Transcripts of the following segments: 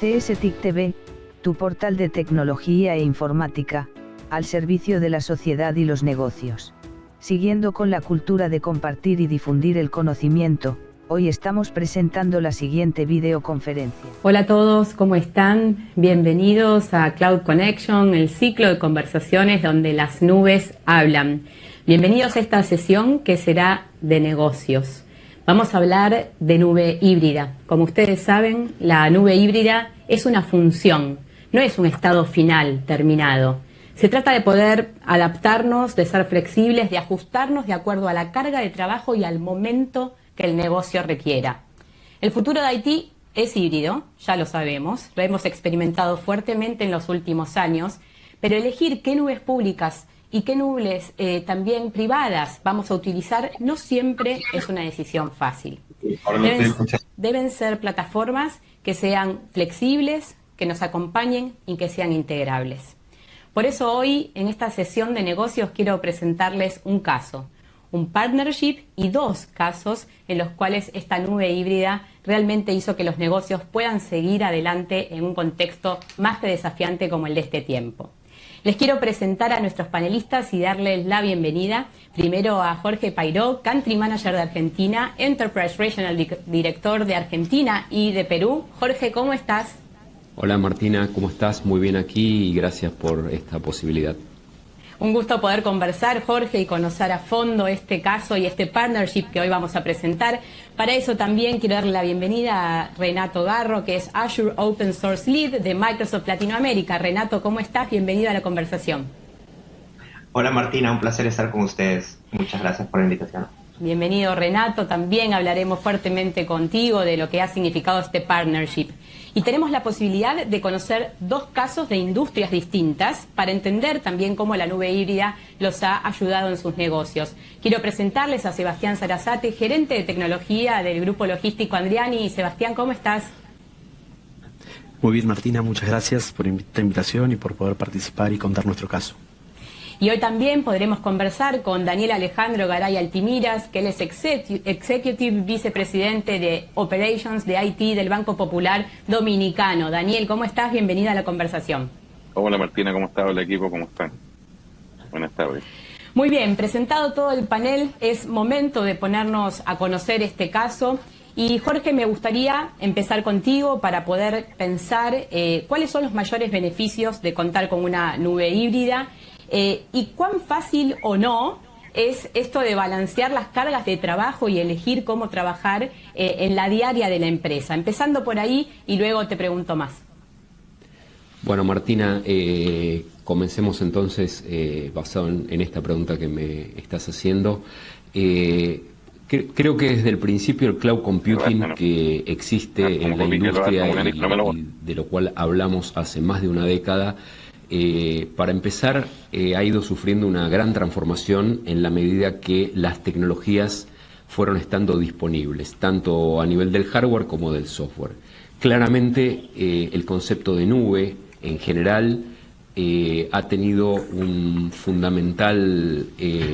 CSTIC TV, tu portal de tecnología e informática, al servicio de la sociedad y los negocios. Siguiendo con la cultura de compartir y difundir el conocimiento, hoy estamos presentando la siguiente videoconferencia. Hola a todos, ¿cómo están? Bienvenidos a Cloud Connection, el ciclo de conversaciones donde las nubes hablan. Bienvenidos a esta sesión que será de negocios. Vamos a hablar de nube híbrida. Como ustedes saben, la nube híbrida es una función, no es un estado final terminado. Se trata de poder adaptarnos, de ser flexibles, de ajustarnos de acuerdo a la carga de trabajo y al momento que el negocio requiera. El futuro de IT es híbrido, ya lo sabemos, lo hemos experimentado fuertemente en los últimos años, pero elegir qué nubes públicas y qué nubes también privadas vamos a utilizar no siempre es una decisión fácil. Deben ser plataformas que sean flexibles, que nos acompañen y que sean integrables. Por eso hoy, en esta sesión de negocios, quiero presentarles un caso, un partnership y dos casos en los cuales esta nube híbrida realmente hizo que los negocios puedan seguir adelante en un contexto más que desafiante como el de este tiempo. Les quiero presentar a nuestros panelistas y darles la bienvenida. Primero a Jorge Pairó, Country Manager de Argentina, Enterprise Regional Director de Argentina y de Perú. Jorge, ¿cómo estás? Hola Martina, ¿cómo estás? Muy bien aquí y gracias por esta posibilidad. Un gusto poder conversar, Jorge, y conocer a fondo este caso y este partnership que hoy vamos a presentar. Para eso también quiero darle la bienvenida a Renato Garro, que es Azure Open Source Lead de Microsoft Latinoamérica. Renato, ¿cómo estás? Bienvenido a la conversación. Hola Martina, un placer estar con ustedes. Muchas gracias por la invitación. Bienvenido Renato, también hablaremos fuertemente contigo de lo que ha significado este partnership. Y tenemos la posibilidad de conocer dos casos de industrias distintas para entender también cómo la nube híbrida los ha ayudado en sus negocios. Quiero presentarles a Sebastián Sarasate, gerente de tecnología del Grupo Logístico Andriani. Sebastián, ¿cómo estás? Muy bien Martina, muchas gracias por esta invitación y por poder participar y contar nuestro caso. Y hoy también podremos conversar con Daniel Alejandro Garay Altimiras, que él es Executive Vicepresidente de Operations de IT del Banco Popular Dominicano. Daniel, ¿cómo estás? Bienvenida a la conversación. Hola Martina, ¿cómo está? Hola equipo, ¿cómo están? Buenas tardes. Muy bien, presentado todo el panel, es momento de ponernos a conocer este caso. Y Jorge, me gustaría empezar contigo para poder pensar cuáles son los mayores beneficios de contar con una nube híbrida. ¿Y cuán fácil o no es esto de balancear las cargas de trabajo y elegir cómo trabajar en la diaria de la empresa? Empezando por ahí y luego te pregunto más. Bueno, Martina, comencemos entonces basado en esta pregunta que me estás haciendo. Creo que desde el principio el cloud computing que existe en la industria y de lo cual hablamos hace más de una década, para empezar, ha ido sufriendo una gran transformación en la medida que las tecnologías fueron estando disponibles, tanto a nivel del hardware como del software. Claramente, el concepto de nube, en general, ha tenido un fundamental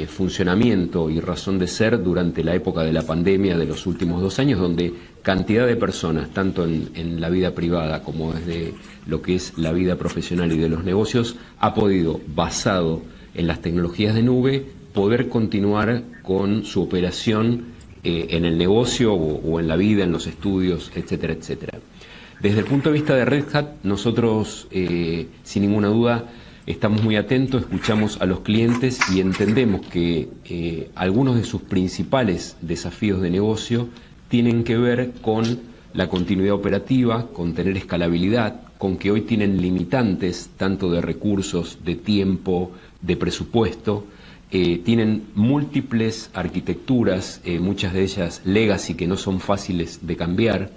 funcionamiento y razón de ser durante la época de la pandemia de los últimos 2 años, donde cantidad de personas, tanto en la vida privada como desde lo que es la vida profesional y de los negocios, ha podido, basado en las tecnologías de nube, poder continuar con su operación en el negocio o en la vida, en los estudios, etcétera, etcétera. Desde el punto de vista de Red Hat, nosotros, sin ninguna duda, estamos muy atentos, escuchamos a los clientes y entendemos que algunos de sus principales desafíos de negocio tienen que ver con la continuidad operativa, con tener escalabilidad, con que hoy tienen limitantes tanto de recursos, de tiempo, de presupuesto, tienen múltiples arquitecturas, muchas de ellas legacy que no son fáciles de cambiar.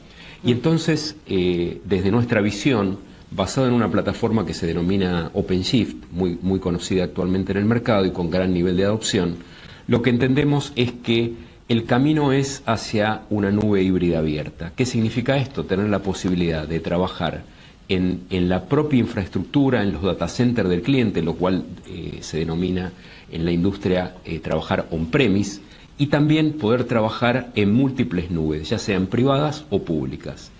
Y entonces, desde nuestra visión, basada en una plataforma que se denomina OpenShift, muy conocida actualmente en el mercado y con gran nivel de adopción, lo que entendemos es que el camino es hacia una nube híbrida abierta. ¿Qué significa esto? Tener la posibilidad de trabajar en la propia infraestructura, en los data centers del cliente, lo cual se denomina en la industria trabajar on-premise, y también poder trabajar en múltiples nubes, ya sean privadas o públicas.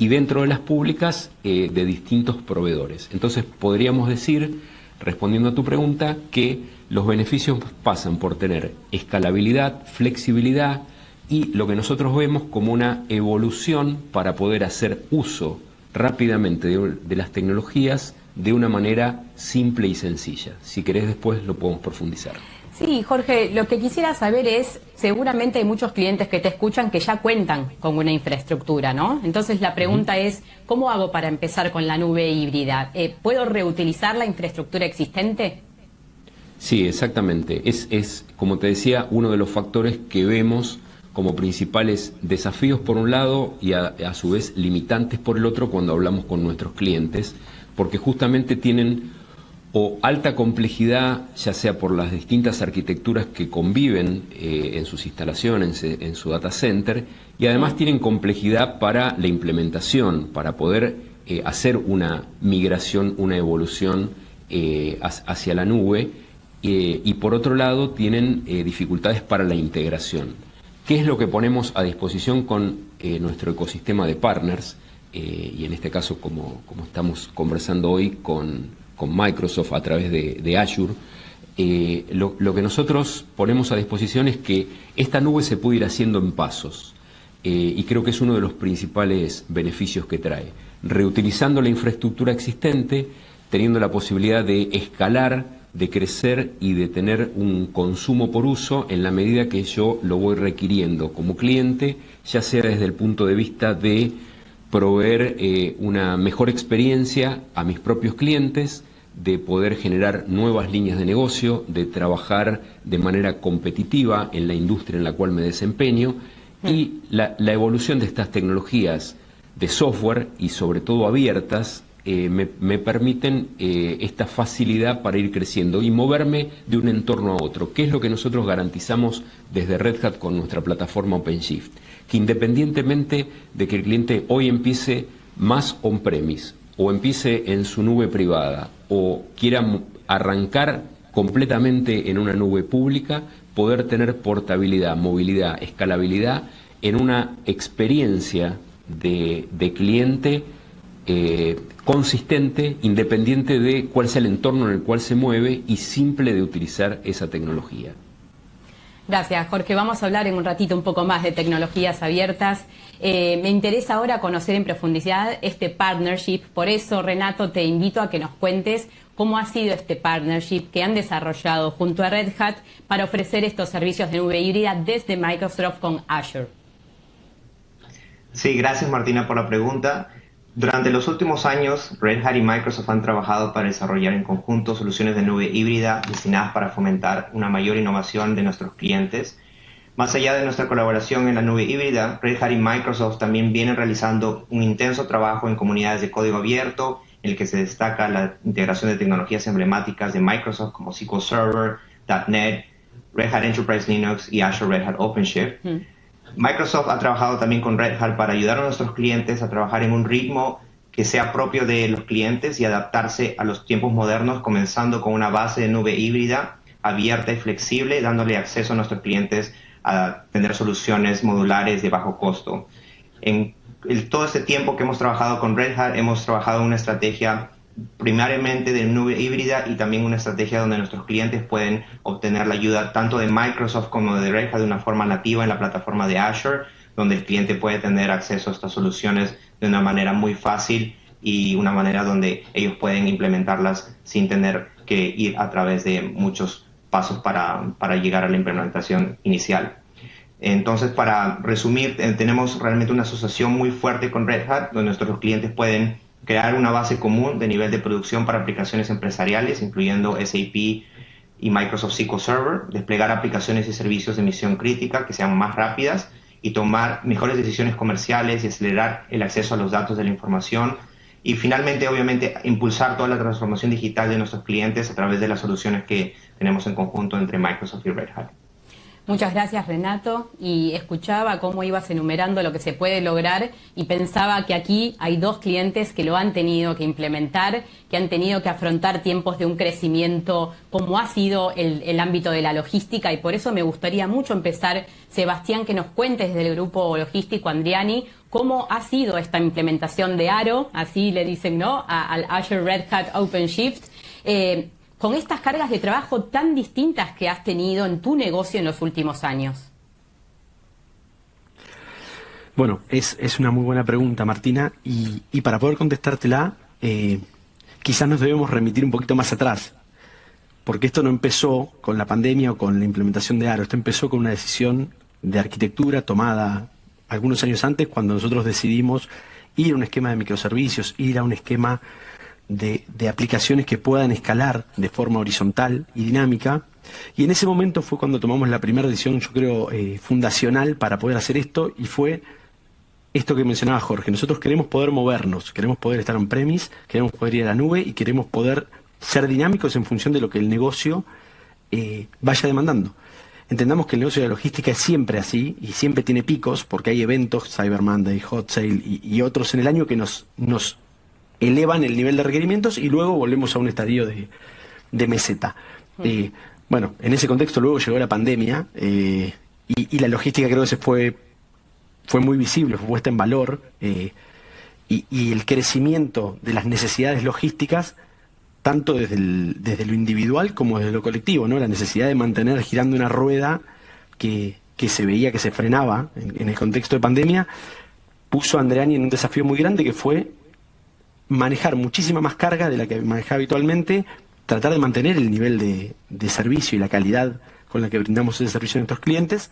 y dentro de las públicas de distintos proveedores. Entonces podríamos decir, respondiendo a tu pregunta, que los beneficios pasan por tener escalabilidad, flexibilidad y lo que nosotros vemos como una evolución para poder hacer uso rápidamente de las tecnologías de una manera simple y sencilla. Si querés después lo podemos profundizar. Sí, Jorge, lo que quisiera saber es, seguramente hay muchos clientes que te escuchan que ya cuentan con una infraestructura, ¿no? Entonces la pregunta es, ¿cómo hago para empezar con la nube híbrida? ¿Puedo reutilizar la infraestructura existente? Sí, exactamente. Es, como te decía, uno de los factores que vemos como principales desafíos por un lado y a su vez limitantes por el otro cuando hablamos con nuestros clientes, porque justamente tienen o alta complejidad, ya sea por las distintas arquitecturas que conviven en sus instalaciones, en su data center, y además tienen complejidad para la implementación, para poder hacer una migración, una evolución hacia la nube, y por otro lado tienen dificultades para la integración. ¿Qué es lo que ponemos a disposición con nuestro ecosistema de partners? Y en este caso, como estamos conversando hoy con Microsoft a través de Azure, lo que nosotros ponemos a disposición es que esta nube se puede ir haciendo en pasos, y creo que es uno de los principales beneficios que trae. Reutilizando la infraestructura existente, teniendo la posibilidad de escalar, de crecer y de tener un consumo por uso en la medida que yo lo voy requiriendo como cliente, ya sea desde el punto de vista de proveer una mejor experiencia a mis propios clientes, de poder generar nuevas líneas de negocio, de trabajar de manera competitiva en la industria en la cual me desempeño, y la evolución de estas tecnologías de software y sobre todo abiertas me permiten esta facilidad para ir creciendo y moverme de un entorno a otro, que es lo que nosotros garantizamos desde Red Hat con nuestra plataforma OpenShift, que independientemente de que el cliente hoy empiece más on-premise o empiece en su nube privada o quiera arrancar completamente en una nube pública, poder tener portabilidad, movilidad, escalabilidad en una experiencia de cliente consistente, independiente de cuál sea el entorno en el cual se mueve y simple de utilizar esa tecnología. Gracias, Jorge. Vamos a hablar en un ratito un poco más de tecnologías abiertas. Me interesa ahora conocer en profundidad este partnership. Por eso, Renato, te invito a que nos cuentes cómo ha sido este partnership que han desarrollado junto a Red Hat para ofrecer estos servicios de nube híbrida desde Microsoft con Azure. Sí, gracias Martina por la pregunta. Durante los últimos años, Red Hat y Microsoft han trabajado para desarrollar en conjunto soluciones de nube híbrida destinadas para fomentar una mayor innovación de nuestros clientes. Más allá de nuestra colaboración en la nube híbrida, Red Hat y Microsoft también vienen realizando un intenso trabajo en comunidades de código abierto, en el que se destaca la integración de tecnologías emblemáticas de Microsoft como SQL Server, .NET, Red Hat Enterprise Linux y Azure Red Hat OpenShift. Microsoft ha trabajado también con Red Hat para ayudar a nuestros clientes a trabajar en un ritmo que sea propio de los clientes y adaptarse a los tiempos modernos, comenzando con una base de nube híbrida abierta y flexible, dándole acceso a nuestros clientes a tener soluciones modulares de bajo costo. En todo este tiempo que hemos trabajado con Red Hat, hemos trabajado en una estrategia primariamente de nube híbrida y también una estrategia donde nuestros clientes pueden obtener la ayuda tanto de Microsoft como de Red Hat de una forma nativa en la plataforma de Azure, donde el cliente puede tener acceso a estas soluciones de una manera muy fácil y una manera donde ellos pueden implementarlas sin tener que ir a través de muchos pasos para llegar a la implementación inicial. Entonces, para resumir, tenemos realmente una asociación muy fuerte con Red Hat, donde nuestros clientes pueden crear una base común de nivel de producción para aplicaciones empresariales, incluyendo SAP y Microsoft SQL Server, desplegar aplicaciones y servicios de misión crítica que sean más rápidas y tomar mejores decisiones comerciales y acelerar el acceso a los datos de la información. Y finalmente, obviamente, impulsar toda la transformación digital de nuestros clientes a través de las soluciones que tenemos en conjunto entre Microsoft y Red Hat. Muchas gracias, Renato. Y escuchaba cómo ibas enumerando lo que se puede lograr y pensaba que aquí hay dos clientes que lo han tenido que implementar, que han tenido que afrontar tiempos de un crecimiento como ha sido el ámbito de la logística, y por eso me gustaría mucho empezar, Sebastián, que nos cuentes del grupo logístico Andriani cómo ha sido esta implementación de Aro, así le dicen, ¿no?, al Azure Red Hat OpenShift. Con estas cargas de trabajo tan distintas que has tenido en tu negocio en los últimos años. Bueno, es una muy buena pregunta, Martina, y para poder contestártela, quizás nos debemos remitir un poquito más atrás, porque esto no empezó con la pandemia o con la implementación de Aro, esto empezó con una decisión de arquitectura tomada algunos años antes, cuando nosotros decidimos ir a un esquema de microservicios, ir a un esquema de aplicaciones que puedan escalar de forma horizontal y dinámica, y en ese momento fue cuando tomamos la primera decisión, yo creo, fundacional para poder hacer esto, y fue esto que mencionaba Jorge. Nosotros queremos poder movernos, queremos poder estar on-premise, queremos poder ir a la nube y queremos poder ser dinámicos en función de lo que el negocio vaya demandando. Entendamos que el negocio de la logística es siempre así y siempre tiene picos, porque hay eventos, Cyber Monday, Hot Sale y otros en el año que nos elevan el nivel de requerimientos y luego volvemos a un estadio de meseta. Bueno, en ese contexto luego llegó la pandemia y la logística creo que fue muy visible, fue puesta en valor y el crecimiento de las necesidades logísticas, tanto desde lo individual como desde lo colectivo, ¿no? La necesidad de mantener girando una rueda que se veía que se frenaba en el contexto de pandemia, puso a Andriani en un desafío muy grande, que fue manejar muchísima más carga de la que manejaba habitualmente, tratar de mantener el nivel de servicio y la calidad con la que brindamos ese servicio a nuestros clientes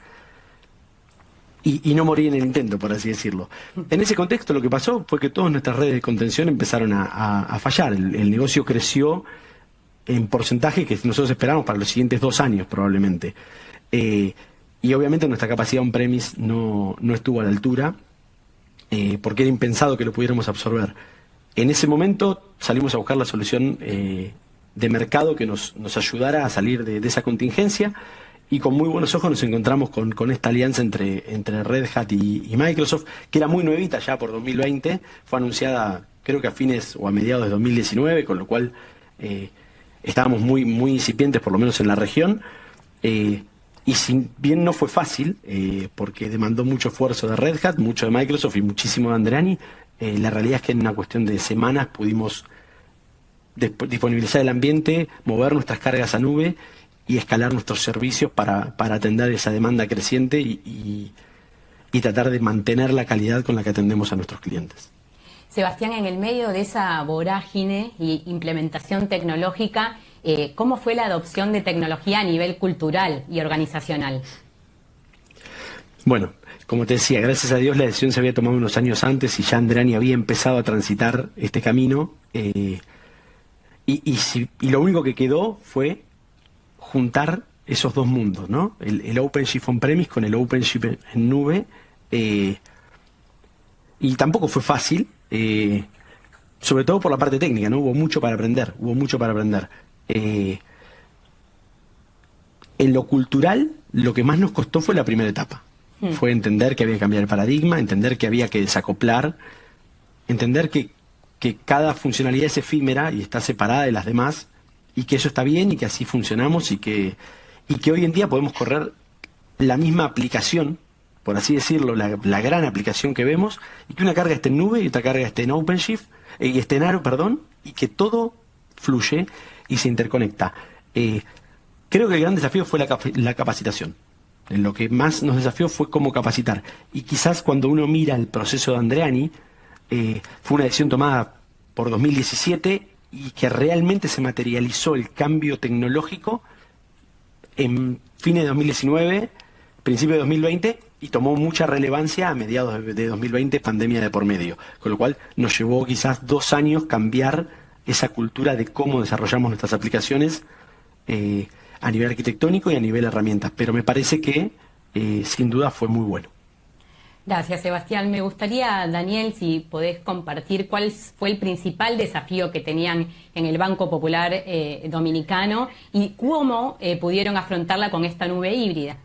y no morir en el intento, por así decirlo. En ese contexto lo que pasó fue que todas nuestras redes de contención empezaron a fallar. El negocio creció en porcentaje que nosotros esperamos para los siguientes 2 años probablemente. Y obviamente nuestra capacidad on-premise no estuvo a la altura porque era impensado que lo pudiéramos absorber. En ese momento salimos a buscar la solución de mercado que nos ayudara a salir de esa contingencia, y con muy buenos ojos nos encontramos con esta alianza entre Red Hat y Microsoft, que era muy nuevita ya por 2020, fue anunciada creo que a fines o a mediados de 2019, con lo cual estábamos muy incipientes, por lo menos en la región, y si bien no fue fácil, porque demandó mucho esfuerzo de Red Hat, mucho de Microsoft y muchísimo de Andriani, la realidad es que en una cuestión de semanas pudimos disponibilizar el ambiente, mover nuestras cargas a nube y escalar nuestros servicios para atender esa demanda creciente y tratar de mantener la calidad con la que atendemos a nuestros clientes. Sebastián, en el medio de esa vorágine y implementación tecnológica, ¿cómo fue la adopción de tecnología a nivel cultural y organizacional? Bueno, como te decía, gracias a Dios la decisión se había tomado unos años antes y ya Andriani había empezado a transitar este camino. Y lo único que quedó fue juntar esos dos mundos, ¿no? El OpenShift on-premise con el OpenShift en nube. Y tampoco fue fácil, sobre todo por la parte técnica, ¿no? Hubo mucho para aprender. En lo cultural, lo que más nos costó fue la primera etapa. Fue entender que había que cambiar el paradigma, entender que había que desacoplar, entender que cada funcionalidad es efímera y está separada de las demás, y que eso está bien y que así funcionamos y que hoy en día podemos correr la misma aplicación, por así decirlo, la gran aplicación que vemos, y que una carga esté en nube y otra carga esté en OpenShift, y esté en Aro, perdón, y que todo fluye y se interconecta. Creo que el gran desafío fue la capacitación. Lo que más nos desafió fue cómo capacitar. Y quizás cuando uno mira el proceso de Andriani, fue una decisión tomada por 2017 y que realmente se materializó el cambio tecnológico en fines de 2019, principio de 2020, y tomó mucha relevancia a mediados de 2020, pandemia de por medio. Con lo cual nos llevó quizás 2 años cambiar esa cultura de cómo desarrollamos nuestras aplicaciones a nivel arquitectónico y a nivel herramientas. Pero me parece que sin duda fue muy bueno. Gracias, Sebastián. Me gustaría, Daniel, si podés compartir cuál fue el principal desafío que tenían en el Banco Popular Dominicano y cómo pudieron afrontarla con esta nube híbrida.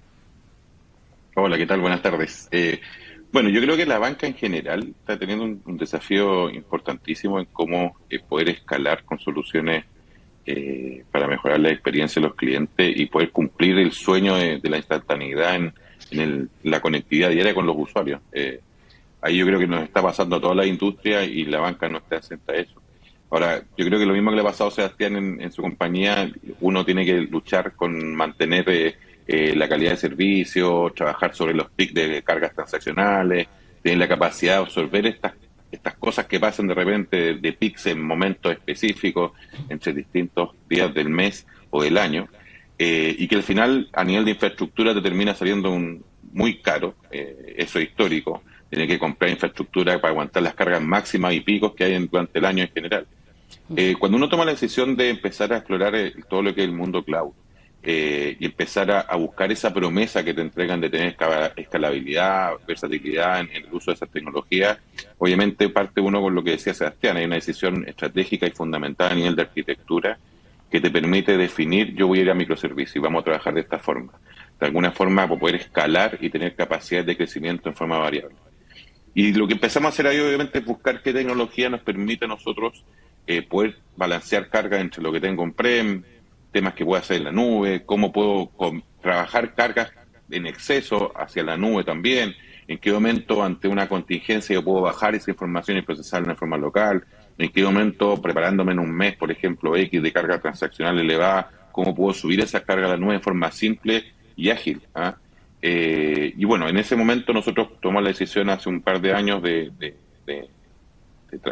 Hola, ¿qué tal? Buenas tardes. Bueno, yo creo que la banca en general está teniendo un desafío importantísimo en cómo poder escalar con soluciones para mejorar la experiencia de los clientes y poder cumplir el sueño de la instantaneidad en la conectividad diaria con los usuarios. Ahí yo creo que nos está pasando a toda la industria y la banca no está exenta a eso. Ahora, yo creo que lo mismo que le ha pasado a Sebastián en su compañía, uno tiene que luchar con mantener la calidad de servicio, trabajar sobre los pics de cargas transaccionales, tener la capacidad de absorber estas cosas que pasan de repente de pics en momentos específicos entre distintos días del mes o del año, y que al final a nivel de infraestructura te termina saliendo muy caro, eso es histórico, tener que comprar infraestructura para aguantar las cargas máximas y picos que hay durante el año en general. Cuando uno toma la decisión de empezar a explorar todo lo que es el mundo cloud, y empezar a buscar esa promesa que te entregan de tener escalabilidad, versatilidad en el uso de esas tecnologías, obviamente parte uno con lo que decía Sebastián, hay una decisión estratégica y fundamental a nivel de arquitectura que te permite definir, yo voy a ir a microservicios y vamos a trabajar de esta forma. De alguna forma, para poder escalar y tener capacidad de crecimiento en forma variable. Y lo que empezamos a hacer ahí, obviamente, es buscar qué tecnología nos permite a nosotros poder balancear cargas entre lo que tengo on-prem, temas que puedo hacer en la nube, cómo puedo trabajar cargas en exceso hacia la nube también, en qué momento ante una contingencia yo puedo bajar esa información y procesarla de forma local, en qué momento preparándome en un mes, por ejemplo, X de carga transaccional elevada, cómo puedo subir esa carga a la nube de forma simple y ágil. Y bueno, en ese momento nosotros tomamos la decisión hace un par de años de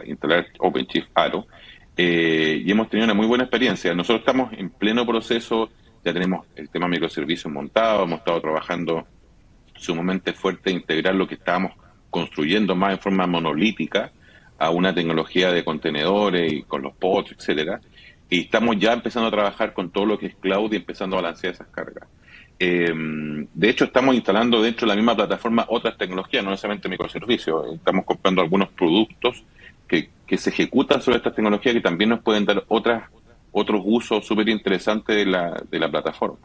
instalar OpenShift Aro, y hemos tenido una muy buena experiencia. Nosotros estamos en pleno proceso, ya tenemos el tema microservicios montado, hemos estado trabajando sumamente fuerte en integrar lo que estábamos construyendo más en forma monolítica a una tecnología de contenedores y con los pods, etcétera. Y estamos ya empezando a trabajar con todo lo que es cloud y empezando a balancear esas cargas. De hecho, estamos instalando dentro de la misma plataforma otras tecnologías, no necesariamente microservicios. Estamos comprando algunos productos que se ejecutan sobre estas tecnologías que también nos pueden dar otros usos súper interesantes de la plataforma.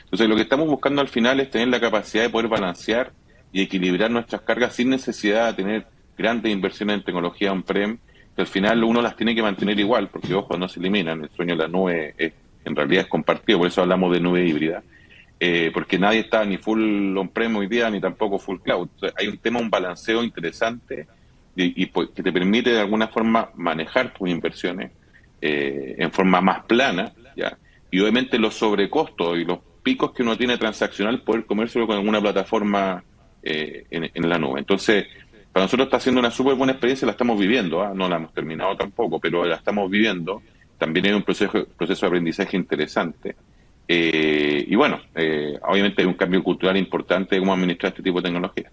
Entonces, lo que estamos buscando al final es tener la capacidad de poder balancear y equilibrar nuestras cargas sin necesidad de tener grandes inversiones en tecnología on-prem, que al final uno las tiene que mantener igual, porque, ojo, no se eliminan. El sueño de la nube en realidad es compartido, por eso hablamos de nube híbrida. Porque nadie está ni full on-prem hoy día, ni tampoco full cloud. O sea, hay un balanceo interesante y que te permite de alguna forma manejar tus inversiones en forma más plana, ¿ya? Y obviamente los sobrecostos y los picos que uno tiene transaccional, poder comérselo con alguna plataforma en la nube. Entonces, para nosotros está siendo una súper buena experiencia, la estamos viviendo, no la hemos terminado tampoco, pero la estamos viviendo. También hay un proceso de aprendizaje interesante. Y bueno, obviamente hay un cambio cultural importante de cómo administrar este tipo de tecnología.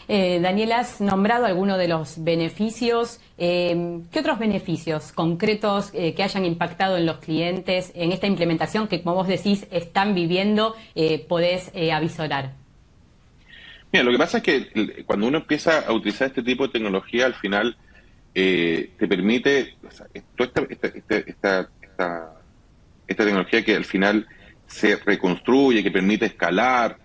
Daniel, has nombrado algunos de los beneficios. ¿Qué otros beneficios concretos que hayan impactado en los clientes en esta implementación que, como vos decís, están viviendo, podés avisorar? Mira, lo que pasa es que cuando uno empieza a utilizar este tipo de tecnología, al final te permite, o sea, esta tecnología que al final se reconstruye, que permite escalar,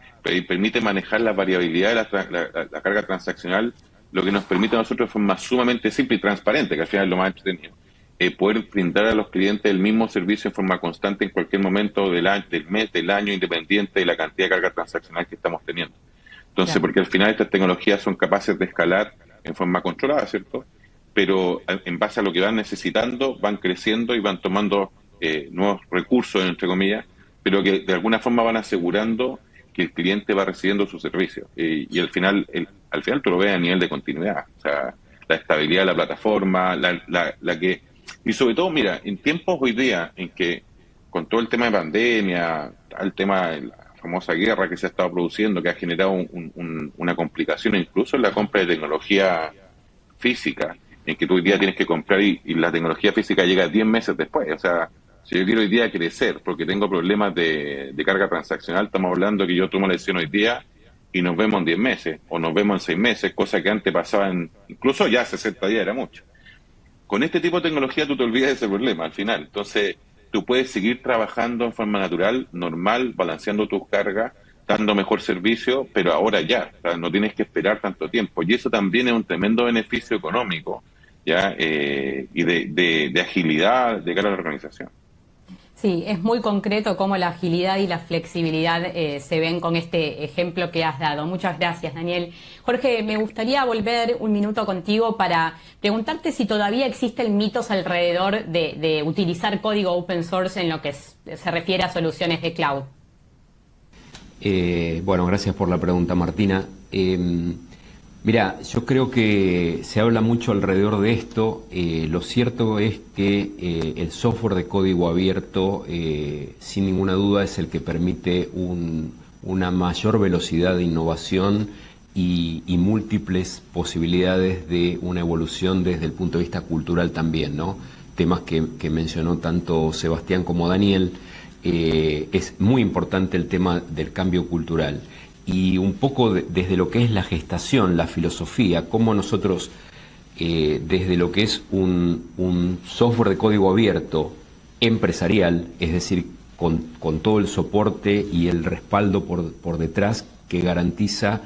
permite manejar la variabilidad de la carga transaccional, lo que nos permite a nosotros de forma sumamente simple y transparente, que al final es lo más entretenido, poder brindar a los clientes el mismo servicio en forma constante en cualquier momento del mes, del año, independiente de la cantidad de carga transaccional que estamos teniendo. Entonces, porque al final estas tecnologías son capaces de escalar en forma controlada, ¿cierto? Pero en base a lo que van necesitando, van creciendo y van tomando nuevos recursos, entre comillas, pero que de alguna forma van asegurando que el cliente va recibiendo su servicio. Y al final tú lo ves a nivel de continuidad. O sea, la estabilidad de la plataforma, y sobre todo, mira, en tiempos hoy día en que con todo el tema de pandemia, el tema de la famosa guerra que se ha estado produciendo, que ha generado una complicación incluso en la compra de tecnología física, en que tú hoy día tienes que comprar y la tecnología física llega 10 meses después. O sea, si yo quiero hoy día crecer porque tengo problemas de carga transaccional, estamos hablando que yo tomo la decisión hoy día y nos vemos en 10 meses o nos vemos en 6 meses, cosa que antes pasaba incluso ya 60 días, era mucho. Con este tipo de tecnología tú te olvidas de ese problema al final. Entonces, tú puedes seguir trabajando en forma natural, normal, balanceando tus cargas, dando mejor servicio, pero ahora ya, o sea, no tienes que esperar tanto tiempo. Y eso también es un tremendo beneficio económico, ¿ya? Y de agilidad de cara a la organización. Sí, es muy concreto cómo la agilidad y la flexibilidad se ven con este ejemplo que has dado. Muchas gracias, Daniel. Jorge, me gustaría volver un minuto contigo para preguntarte si todavía existen mitos alrededor de utilizar código open source en lo que se refiere a soluciones de cloud. Bueno, gracias por la pregunta, Martina. Mira, yo creo que se habla mucho alrededor de esto. Lo cierto es que el software de código abierto, sin ninguna duda, es el que permite una mayor velocidad de innovación y múltiples posibilidades de una evolución desde el punto de vista cultural también, ¿no? Temas que mencionó tanto Sebastián como Daniel. Es muy importante el tema del cambio cultural. Y un poco desde lo que es la gestación, la filosofía, cómo nosotros, desde lo que es un software de código abierto empresarial, es decir, con todo el soporte y el respaldo por detrás que garantiza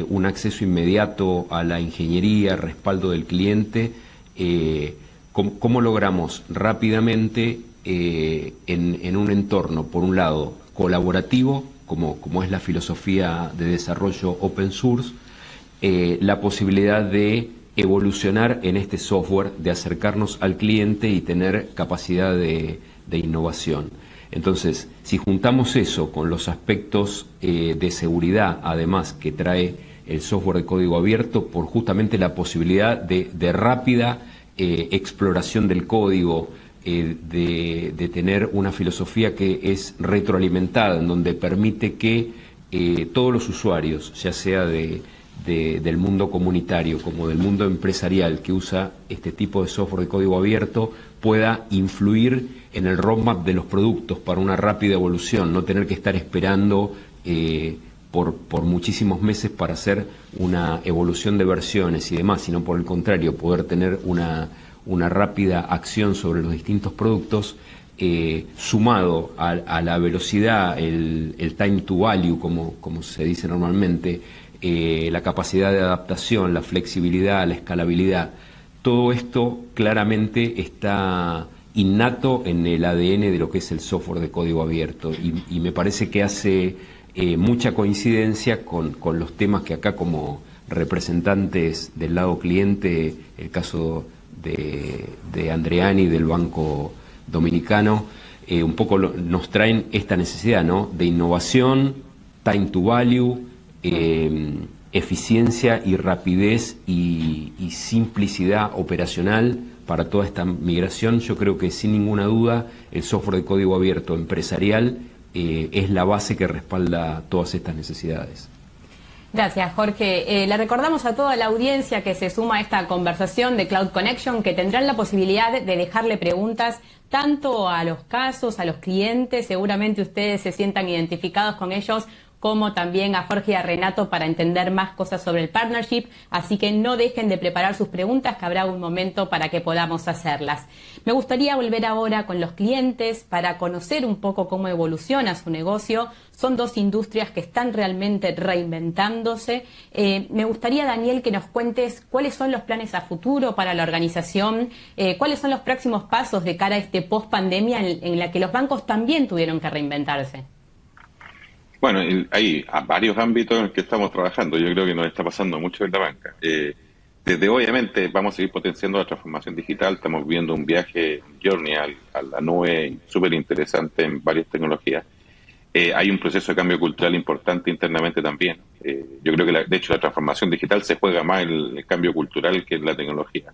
un acceso inmediato a la ingeniería, respaldo del cliente, cómo logramos rápidamente en un entorno, por un lado, colaborativo, como es la filosofía de desarrollo open source, la posibilidad de evolucionar en este software, de acercarnos al cliente y tener capacidad de innovación. Entonces, si juntamos eso con los aspectos de seguridad, además, que trae el software de código abierto, por justamente la posibilidad de rápida exploración del código, de tener una filosofía que es retroalimentada, en donde permite que todos los usuarios, ya sea del mundo comunitario como del mundo empresarial que usa este tipo de software de código abierto, pueda influir en el roadmap de los productos para una rápida evolución, no tener que estar esperando por muchísimos meses para hacer una evolución de versiones y demás, sino por el contrario, poder tener una rápida acción sobre los distintos productos, sumado a la velocidad, el time to value, como se dice normalmente, la capacidad de adaptación, la flexibilidad, la escalabilidad. Todo esto claramente está innato en el ADN de lo que es el software de código abierto y me parece que hace mucha coincidencia con los temas que acá, como representantes del lado cliente, el caso de Andreani del Banco Dominicano, un poco nos traen esta necesidad, ¿no?, de innovación, time to value, eficiencia y rapidez y simplicidad operacional para toda esta migración. Yo creo que sin ninguna duda el software de código abierto empresarial es la base que respalda todas estas necesidades. Gracias, Jorge. Le recordamos a toda la audiencia que se suma a esta conversación de Cloud Connection que tendrán la posibilidad de dejarle preguntas tanto a los casos, a los clientes, seguramente ustedes se sientan identificados con ellos, como también a Jorge y a Renato para entender más cosas sobre el partnership, así que no dejen de preparar sus preguntas, que habrá un momento para que podamos hacerlas. Me gustaría volver ahora con los clientes para conocer un poco cómo evoluciona su negocio. Son dos industrias que están realmente reinventándose. Me gustaría, Daniel, que nos cuentes cuáles son los planes a futuro para la organización, cuáles son los próximos pasos de cara a este post-pandemia en la que los bancos también tuvieron que reinventarse. Bueno, hay varios ámbitos en los que estamos trabajando. Yo creo que nos está pasando mucho en la banca. Desde, obviamente, vamos a seguir potenciando la transformación digital. Estamos viendo un viaje, journey a la nube súper interesante en varias tecnologías. Hay un proceso de cambio cultural importante internamente también. Yo creo que, de hecho, la transformación digital se juega más en el cambio cultural que en la tecnología.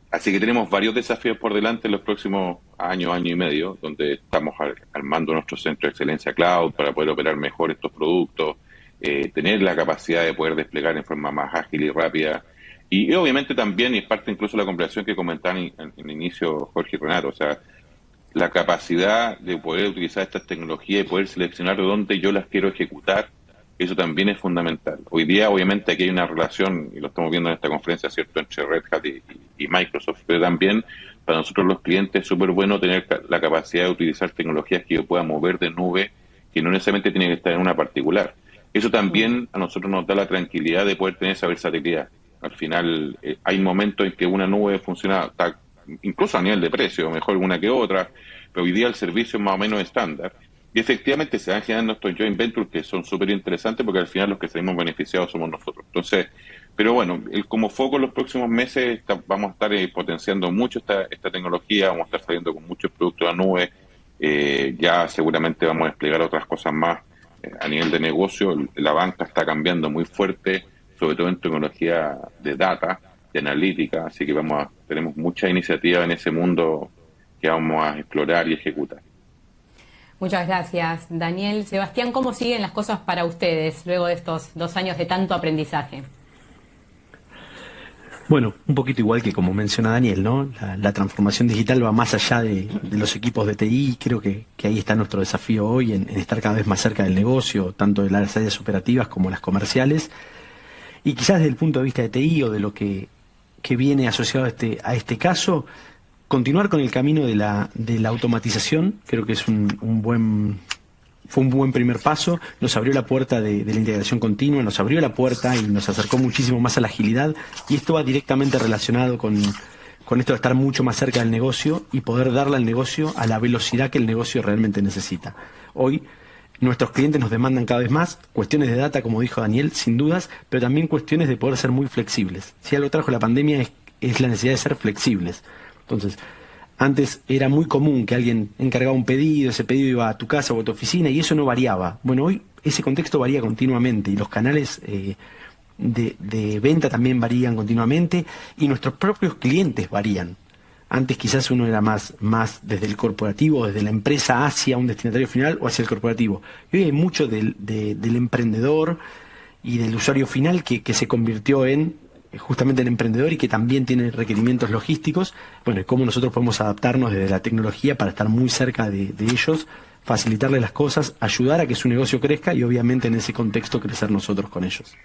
Así que tenemos varios desafíos por delante en los próximos año y medio, donde estamos armando nuestro centro de excelencia cloud para poder operar mejor estos productos, tener la capacidad de poder desplegar en forma más ágil y rápida. Y obviamente también, y es parte incluso de la conversación que comentaban en el inicio Jorge y Renato, o sea, la capacidad de poder utilizar estas tecnologías y poder seleccionar dónde yo las quiero ejecutar, eso también es fundamental. Hoy día, obviamente, aquí hay una relación, y lo estamos viendo en esta conferencia, ¿cierto?, entre Red Hat y Microsoft, pero también para nosotros los clientes es súper bueno tener la capacidad de utilizar tecnologías que yo pueda mover de nube que no necesariamente tiene que estar en una particular. Eso también a nosotros nos da la tranquilidad de poder tener esa versatilidad. Al final hay momentos en que una nube funciona incluso a nivel de precio, mejor una que otra, pero hoy día el servicio es más o menos estándar. Y efectivamente se van generando estos joint ventures que son súper interesantes porque al final los que salimos beneficiados somos nosotros. Entonces, pero bueno, como foco en los próximos meses vamos a estar potenciando mucho esta tecnología, vamos a estar saliendo con muchos productos a nube, ya seguramente vamos a desplegar otras cosas más a nivel de negocio. La banca está cambiando muy fuerte, sobre todo en tecnología de data, de analítica, así que tenemos mucha iniciativa en ese mundo que vamos a explorar y ejecutar. Muchas gracias, Daniel. Sebastián, ¿cómo siguen las cosas para ustedes luego de estos 2 años de tanto aprendizaje? Bueno, un poquito igual que como menciona Daniel, ¿no? La transformación digital va más allá de los equipos de TI, y creo que ahí está nuestro desafío hoy en estar cada vez más cerca del negocio, tanto de las áreas operativas como las comerciales, y quizás desde el punto de vista de TI o de lo que viene asociado a este caso, continuar con el camino de la automatización. Creo que es fue un buen primer paso, nos abrió la puerta de la integración continua, nos abrió la puerta y nos acercó muchísimo más a la agilidad, y esto va directamente relacionado con esto de estar mucho más cerca del negocio y poder darle al negocio a la velocidad que el negocio realmente necesita. Hoy nuestros clientes nos demandan cada vez más cuestiones de data, como dijo Daniel, sin dudas, pero también cuestiones de poder ser muy flexibles. Si algo trajo la pandemia es la necesidad de ser flexibles. Entonces, antes era muy común que alguien encargaba un pedido, ese pedido iba a tu casa o a tu oficina y eso no variaba. Bueno, hoy ese contexto varía continuamente y los canales de venta también varían continuamente y nuestros propios clientes varían. Antes quizás uno era más desde el corporativo, desde la empresa hacia un destinatario final o hacia el corporativo. Y hoy hay mucho del emprendedor y del usuario final que se convirtió justamente en emprendedor y que también tiene requerimientos logísticos. Bueno, y cómo nosotros podemos adaptarnos desde la tecnología para estar muy cerca de ellos, facilitarles las cosas, ayudar a que su negocio crezca y obviamente en ese contexto crecer nosotros con ellos.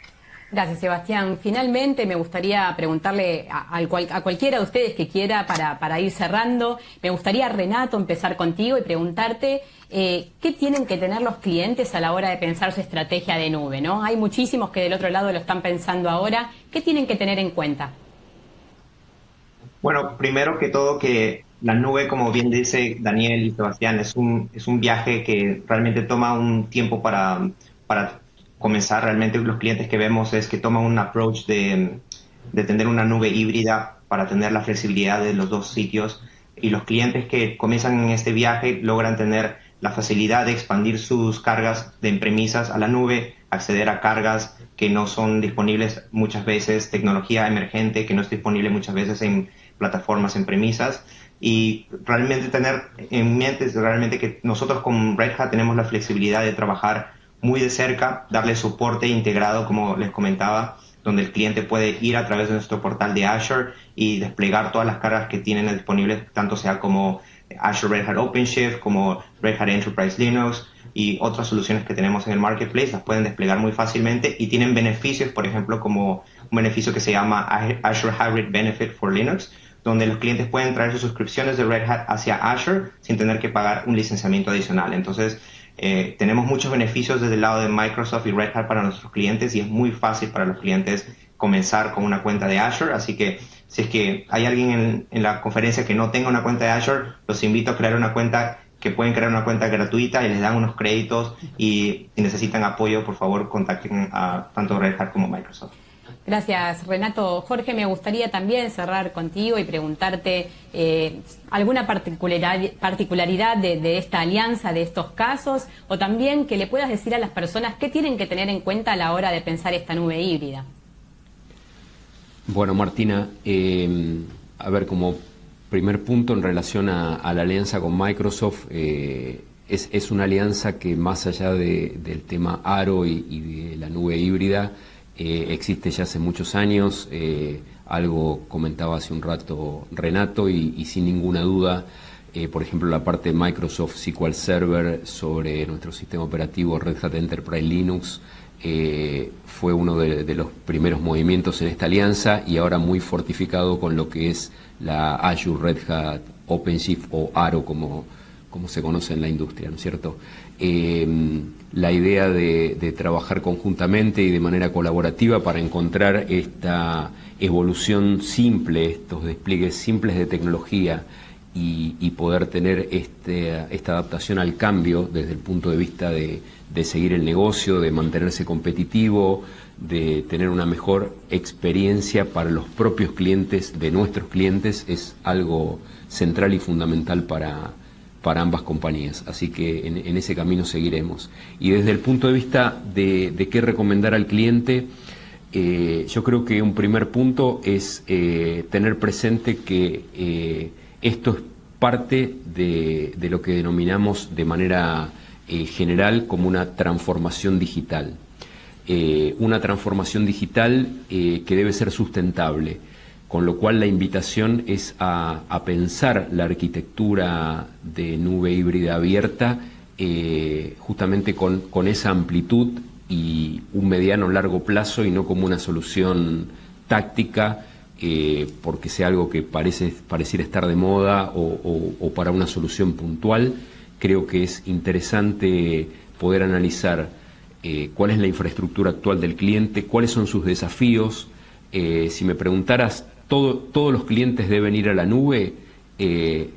Gracias, Sebastián. Finalmente me gustaría preguntarle a cualquiera de ustedes que quiera para ir cerrando. Me gustaría, Renato, empezar contigo y preguntarte qué tienen que tener los clientes a la hora de pensar su estrategia de nube, ¿no? Hay muchísimos que del otro lado lo están pensando ahora. ¿Qué tienen que tener en cuenta? Bueno, primero que todo que la nube, como bien dice Daniel y Sebastián, es un viaje que realmente toma un tiempo para comenzar. Realmente los clientes que vemos es que toman un approach de tener una nube híbrida para tener la flexibilidad de los dos sitios, y los clientes que comienzan en este viaje logran tener la facilidad de expandir sus cargas de premisas a la nube, acceder a cargas que no son disponibles muchas veces, tecnología emergente que no es disponible muchas veces en plataformas en premisas, y realmente tener en mente realmente que nosotros con Red Hat tenemos la flexibilidad de trabajar muy de cerca, darle soporte integrado, como les comentaba, donde el cliente puede ir a través de nuestro portal de Azure y desplegar todas las cargas que tienen disponibles, tanto sea como Azure Red Hat OpenShift, como Red Hat Enterprise Linux y otras soluciones que tenemos en el marketplace, las pueden desplegar muy fácilmente y tienen beneficios, por ejemplo, como un beneficio que se llama Azure Hybrid Benefit for Linux, donde los clientes pueden traer sus suscripciones de Red Hat hacia Azure sin tener que pagar un licenciamiento adicional. Entonces, tenemos muchos beneficios desde el lado de Microsoft y Red Hat para nuestros clientes, y es muy fácil para los clientes comenzar con una cuenta de Azure. Así que si es que hay alguien en la conferencia que no tenga una cuenta de Azure, los invito a crear una cuenta, que pueden crear una cuenta gratuita y les dan unos créditos, y si necesitan apoyo, por favor, contacten a tanto Red Hat como Microsoft. Gracias, Renato. Jorge, me gustaría también cerrar contigo y preguntarte alguna particularidad de esta alianza, de estos casos, o también que le puedas decir a las personas qué tienen que tener en cuenta a la hora de pensar esta nube híbrida. Bueno, Martina, a ver, como primer punto en relación a la alianza con Microsoft, es una alianza que más allá del tema Aro y de la nube híbrida, existe ya hace muchos años. Algo comentaba hace un rato Renato y sin ninguna duda, por ejemplo, la parte de Microsoft SQL Server sobre nuestro sistema operativo Red Hat Enterprise Linux fue uno de los primeros movimientos en esta alianza, y ahora muy fortificado con lo que es la Azure Red Hat OpenShift o Aro como se conoce en la industria, ¿no es cierto? la idea de trabajar conjuntamente y de manera colaborativa para encontrar esta evolución simple, estos despliegues simples de tecnología y poder tener esta adaptación al cambio desde el punto de vista de seguir el negocio, de mantenerse competitivo, de tener una mejor experiencia para los propios clientes, de nuestros clientes, es algo central y fundamental para ambas compañías. Así que en ese camino seguiremos. Y desde el punto de vista de qué recomendar al cliente, yo creo que un primer punto es tener presente que esto es parte de lo que denominamos de manera general como una transformación digital. Una transformación digital que debe ser sustentable, con lo cual la invitación es a pensar la arquitectura de nube híbrida abierta justamente con esa amplitud y un mediano largo plazo, y no como una solución táctica porque sea algo que pareciera estar de moda o para una solución puntual. Creo que es interesante poder analizar cuál es la infraestructura actual del cliente, cuáles son sus desafíos. Si me preguntaras, ¿todos los clientes deben ir a la nube?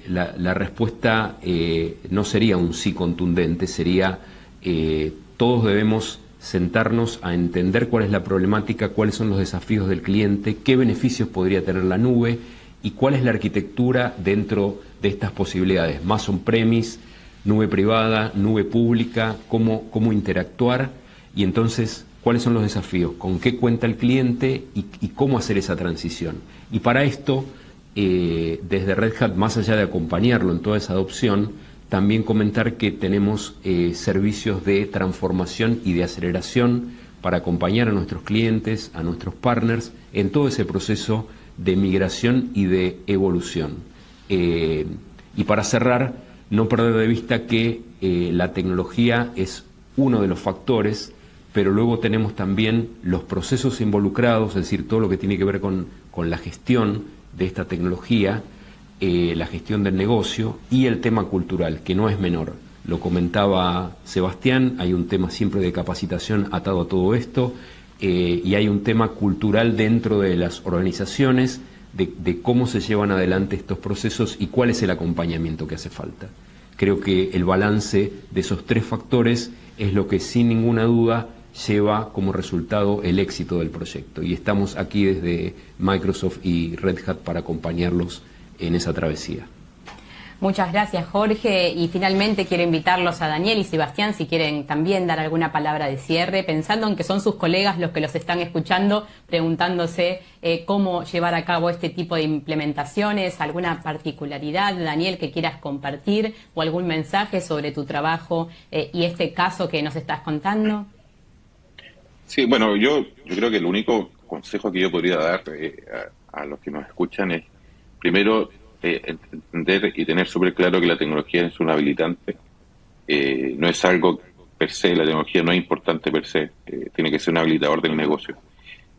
La respuesta no sería un sí contundente, sería todos debemos sentarnos a entender cuál es la problemática, cuáles son los desafíos del cliente, qué beneficios podría tener la nube y cuál es la arquitectura dentro de estas posibilidades, más on-premise, nube privada, nube pública, cómo interactuar, y entonces cuáles son los desafíos, con qué cuenta el cliente y cómo hacer esa transición. Y para esto, desde Red Hat, más allá de acompañarlo en toda esa adopción, también comentar que tenemos servicios de transformación y de aceleración para acompañar a nuestros clientes, a nuestros partners, en todo ese proceso de migración y de evolución. Y para cerrar, no perder de vista que la tecnología es uno de los factores, pero luego tenemos también los procesos involucrados, es decir, todo lo que tiene que ver con la gestión de esta tecnología, la gestión del negocio y el tema cultural, que no es menor. Lo comentaba Sebastián, hay un tema siempre de capacitación atado a todo esto, y hay un tema cultural dentro de las organizaciones, de cómo se llevan adelante estos procesos y cuál es el acompañamiento que hace falta. Creo que el balance de esos tres factores es lo que sin ninguna duda lleva como resultado el éxito del proyecto, y estamos aquí desde Microsoft y Red Hat para acompañarlos en esa travesía. Muchas gracias, Jorge, y finalmente quiero invitarlos a Daniel y Sebastián si quieren también dar alguna palabra de cierre, pensando en que son sus colegas los que los están escuchando, preguntándose cómo llevar a cabo este tipo de implementaciones, alguna particularidad, Daniel, que quieras compartir, o algún mensaje sobre tu trabajo y este caso que nos estás contando. Sí, bueno, yo creo que el único consejo que yo podría dar a los que nos escuchan es, primero, entender y tener súper claro que la tecnología es un habilitante, no es algo per se, la tecnología no es importante per se, tiene que ser un habilitador del negocio.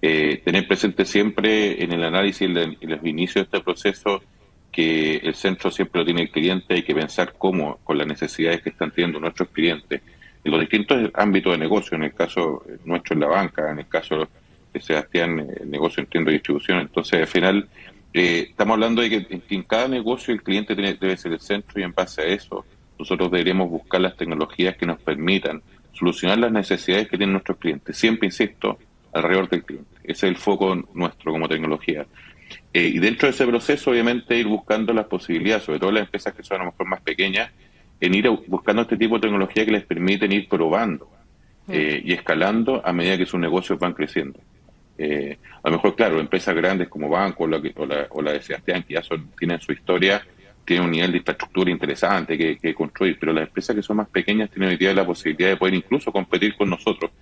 Tener presente siempre en el análisis y los inicios de este proceso que el centro siempre lo tiene el cliente, hay que pensar cómo, con las necesidades que están teniendo nuestros clientes, en los distintos ámbitos de negocio, en el caso nuestro en la banca, en el caso de Sebastián, el negocio en tienda de distribución. Entonces, al final, estamos hablando de que en cada negocio el cliente debe ser el centro, y en base a eso nosotros deberemos buscar las tecnologías que nos permitan solucionar las necesidades que tienen nuestros clientes. Siempre, insisto, alrededor del cliente. Ese es el foco nuestro como tecnología. Y dentro de ese proceso, obviamente, ir buscando las posibilidades, sobre todo las empresas que son a lo mejor más pequeñas, en ir buscando este tipo de tecnología que les permiten ir probando y escalando a medida que sus negocios van creciendo. A lo mejor, claro, empresas grandes como Banco o la de Sebastián, que ya tienen su historia, tienen un nivel de infraestructura interesante que construir, pero las empresas que son más pequeñas tienen hoy día la posibilidad de poder incluso competir con nosotros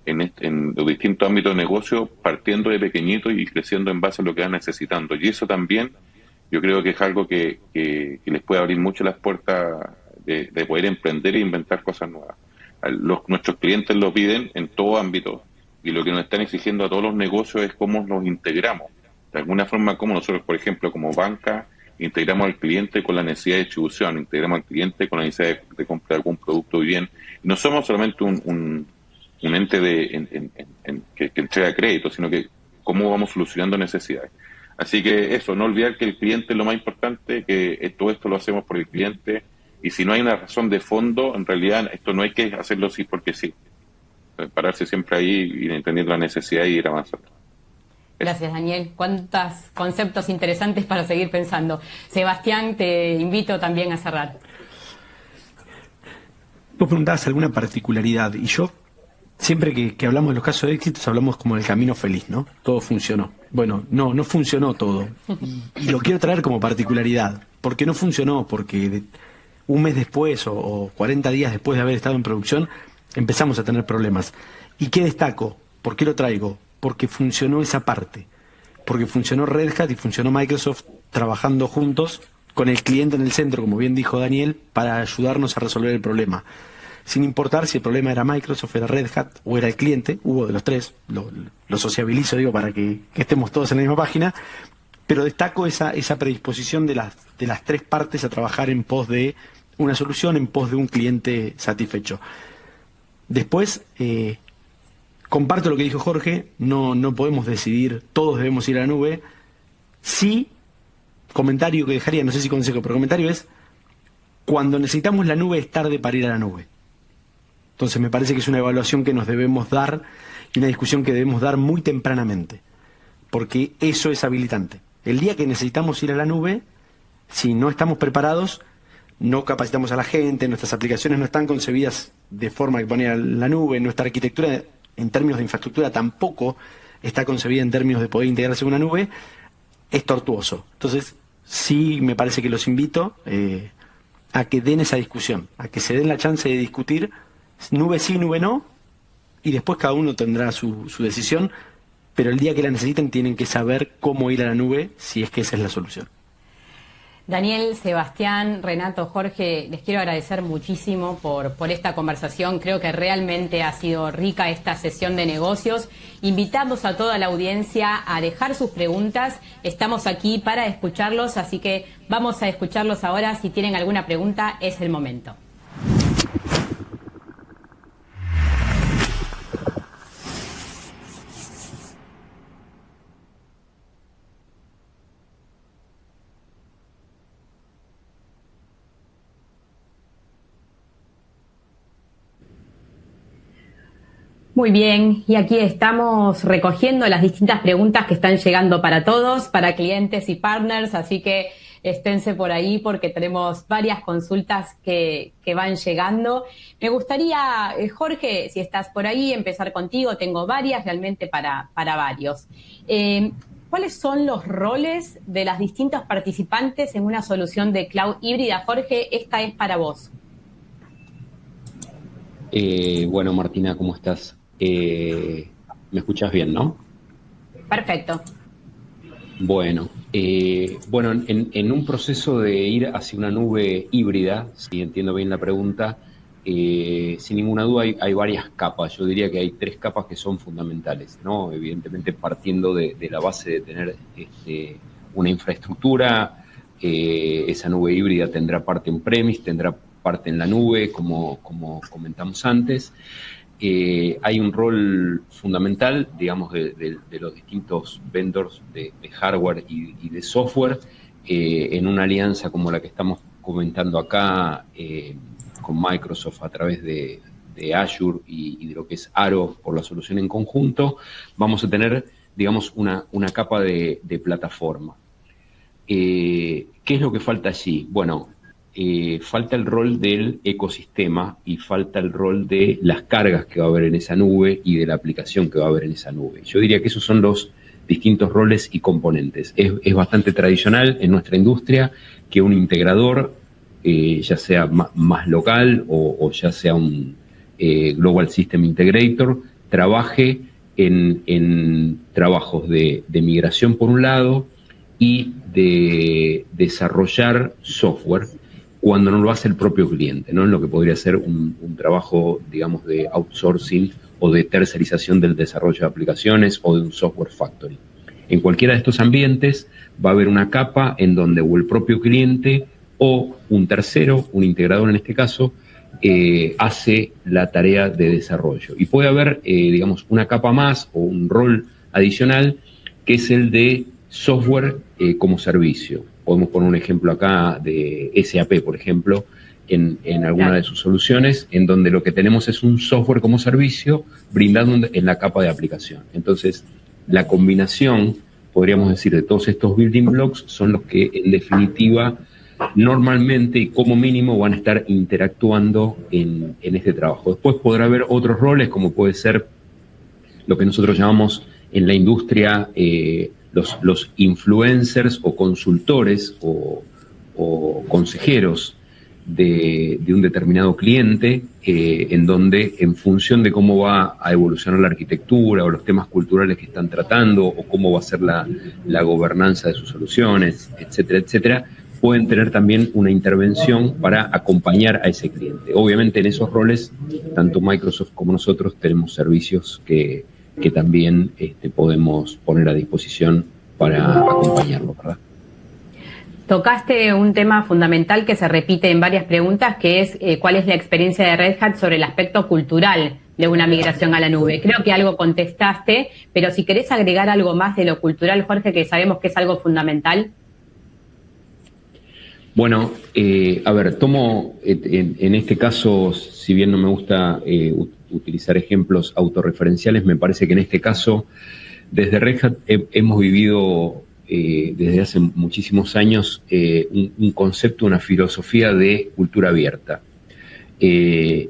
en los distintos ámbitos de negocio, partiendo de pequeñitos y creciendo en base a lo que van necesitando. Y eso también yo creo que es algo que les puede abrir mucho las puertas de poder emprender e inventar cosas nuevas. Nuestros clientes lo piden en todo ámbito, y lo que nos están exigiendo a todos los negocios es cómo nos integramos. De alguna forma, como nosotros, por ejemplo, como banca, integramos al cliente con la necesidad de distribución, integramos al cliente con la necesidad de comprar algún producto o bien. No somos solamente un ente que entrega crédito, sino que cómo vamos solucionando necesidades. Así que eso, no olvidar que el cliente es lo más importante, que todo esto lo hacemos por el cliente, y si no hay una razón de fondo, en realidad esto no hay que hacerlo así porque sí. Pararse siempre ahí, ir entendiendo la necesidad y ir avanzando. Gracias, Daniel. Cuántos conceptos interesantes para seguir pensando. Sebastián, te invito también a cerrar. Vos preguntabas alguna particularidad, y yo, siempre que hablamos de los casos de éxitos, hablamos como del camino feliz, ¿no? Todo funcionó. Bueno, no funcionó todo. Y lo quiero traer como particularidad. ¿Por qué no funcionó? Porque un mes después o 40 días después de haber estado en producción, empezamos a tener problemas. ¿Y qué destaco? ¿Por qué lo traigo? Porque funcionó esa parte. Porque funcionó Red Hat y funcionó Microsoft trabajando juntos con el cliente en el centro, como bien dijo Daniel, para ayudarnos a resolver el problema. Sin importar si el problema era Microsoft, era Red Hat o era el cliente, hubo de los tres, lo sociabilizo, digo, para que estemos todos en la misma página, pero destaco esa predisposición de las tres partes a trabajar en pos de una solución, en pos de un cliente satisfecho. Después, comparto lo que dijo Jorge, no podemos decidir, todos debemos ir a la nube. Sí, comentario que dejaría, no sé si consejo, pero comentario es, cuando necesitamos la nube es tarde para ir a la nube. Entonces me parece que es una evaluación que nos debemos dar y una discusión que debemos dar muy tempranamente, porque eso es habilitante. El día que necesitamos ir a la nube, si no estamos preparados, no capacitamos a la gente, nuestras aplicaciones no están concebidas de forma que poner a la nube, nuestra arquitectura en términos de infraestructura tampoco está concebida en términos de poder integrarse en una nube, es tortuoso. Entonces, sí me parece que los invito a que den esa discusión, a que se den la chance de discutir nube sí, nube no, y después cada uno tendrá su decisión, pero el día que la necesiten tienen que saber cómo ir a la nube, si es que esa es la solución. Daniel, Sebastián, Renato, Jorge, les quiero agradecer muchísimo por esta conversación. Creo que realmente ha sido rica esta sesión de negocios. Invitamos a toda la audiencia a dejar sus preguntas. Estamos aquí para escucharlos, así que vamos a escucharlos ahora. Si tienen alguna pregunta, es el momento. Muy bien, y aquí estamos recogiendo las distintas preguntas que están llegando para todos, para clientes y partners, así que esténse por ahí porque tenemos varias consultas que van llegando. Me gustaría, Jorge, si estás por ahí, empezar contigo. Tengo varias realmente para varios. ¿Cuáles son los roles de las distintos participantes en una solución de cloud híbrida? Jorge, esta es para vos. Bueno, Martina, ¿cómo estás? ¿Me escuchas bien, no? Perfecto. Bueno, en un proceso de ir hacia una nube híbrida, si entiendo bien la pregunta, sin ninguna duda hay varias capas. Yo diría que hay 3 capas que son fundamentales, ¿no? Evidentemente partiendo de la base de tener una infraestructura, esa nube híbrida tendrá parte on-premise, tendrá parte en la nube, como comentamos antes. Hay un rol fundamental, digamos, de los distintos vendors de hardware y de software en una alianza como la que estamos comentando acá con Microsoft a través de Azure y de lo que es Aro por la solución en conjunto. Vamos a tener, digamos, una capa de plataforma. ¿Qué es lo que falta allí? Bueno, falta el rol del ecosistema y falta el rol de las cargas que va a haber en esa nube y de la aplicación que va a haber en esa nube. Yo diría que esos son los distintos roles y componentes. Es bastante tradicional en nuestra industria que un integrador, ya sea más local o ya sea un Global System Integrator, trabaje en trabajos de migración por un lado y de desarrollar software cuando no lo hace el propio cliente, ¿no? En lo que podría ser un trabajo, digamos, de outsourcing o de tercerización del desarrollo de aplicaciones o de un software factory. En cualquiera de estos ambientes va a haber una capa en donde o el propio cliente o un tercero, un integrador en este caso, hace la tarea de desarrollo. Y puede haber, digamos, una capa más o un rol adicional que es el de software como servicio. Podemos poner un ejemplo acá de SAP, por ejemplo, en alguna de sus soluciones, en donde lo que tenemos es un software como servicio brindado en la capa de aplicación. Entonces, la combinación, podríamos decir, de todos estos building blocks son los que, en definitiva, normalmente y como mínimo van a estar interactuando en este trabajo. Después podrá haber otros roles, como puede ser lo que nosotros llamamos en la industria los influencers o consultores o consejeros de un determinado cliente, en donde, en función de cómo va a evolucionar la arquitectura o los temas culturales que están tratando, o cómo va a ser la gobernanza de sus soluciones, etcétera, etcétera, pueden tener también una intervención para acompañar a ese cliente. Obviamente, en esos roles, tanto Microsoft como nosotros tenemos servicios que también podemos poner a disposición para acompañarlo, ¿verdad? Tocaste un tema fundamental que se repite en varias preguntas, que es cuál es la experiencia de Red Hat sobre el aspecto cultural de una migración a la nube. Creo que algo contestaste, pero si querés agregar algo más de lo cultural, Jorge, que sabemos que es algo fundamental. Bueno, a ver, tomo en este caso, si bien no me gusta utilizar ejemplos autorreferenciales, me parece que en este caso, desde Red Hat hemos vivido desde hace muchísimos años un concepto, una filosofía de cultura abierta. Y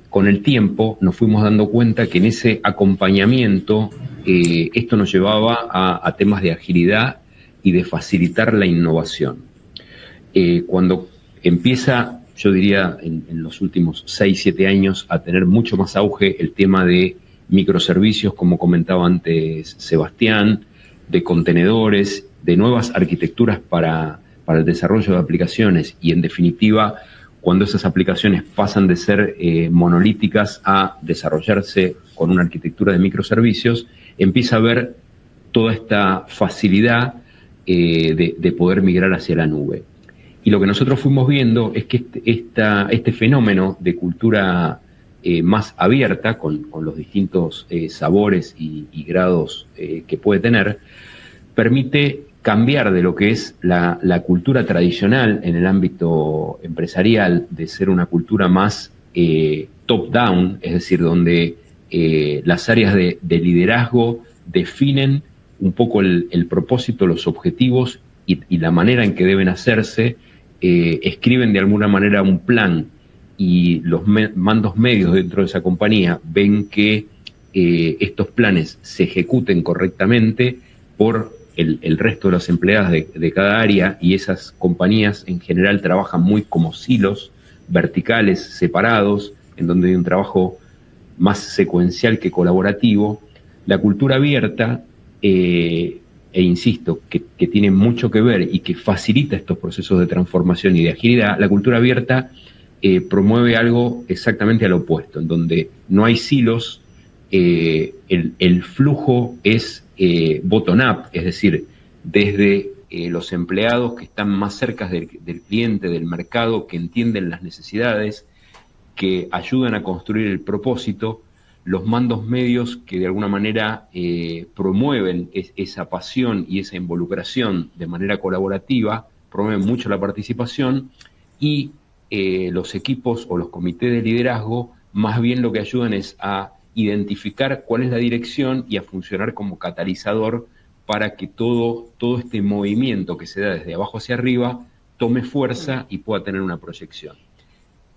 con el tiempo nos fuimos dando cuenta que en ese acompañamiento esto nos llevaba a temas de agilidad y de facilitar la innovación. Cuando empieza, yo diría, en los últimos 6-7 años a tener mucho más auge el tema de microservicios, como comentaba antes Sebastián, de contenedores, de nuevas arquitecturas para el desarrollo de aplicaciones, y en definitiva, cuando esas aplicaciones pasan de ser monolíticas a desarrollarse con una arquitectura de microservicios, empieza a haber toda esta facilidad de poder migrar hacia la nube. Y lo que nosotros fuimos viendo es que este fenómeno de cultura más abierta, con los distintos sabores y grados que puede tener, permite cambiar de lo que es la cultura tradicional en el ámbito empresarial, de ser una cultura más top-down, es decir, donde las áreas de liderazgo definen un poco el propósito, los objetivos y la manera en que deben hacerse, escriben de alguna manera un plan, y los mandos medios dentro de esa compañía ven que estos planes se ejecuten correctamente por el resto de los empleados de cada área, y esas compañías en general trabajan muy como silos verticales, separados, en donde hay un trabajo más secuencial que colaborativo. La cultura abierta, e insisto, que tiene mucho que ver y que facilita estos procesos de transformación y de agilidad, la cultura abierta promueve algo exactamente al opuesto, en donde no hay silos, el flujo es bottom-up, es decir, desde los empleados que están más cerca del cliente, del mercado, que entienden las necesidades, que ayudan a construir el propósito, los mandos medios que de alguna manera promueven esa pasión y esa involucración de manera colaborativa, promueven mucho la participación, y los equipos o los comités de liderazgo más bien lo que ayudan es a identificar cuál es la dirección y a funcionar como catalizador para que todo este movimiento que se da desde abajo hacia arriba tome fuerza y pueda tener una proyección.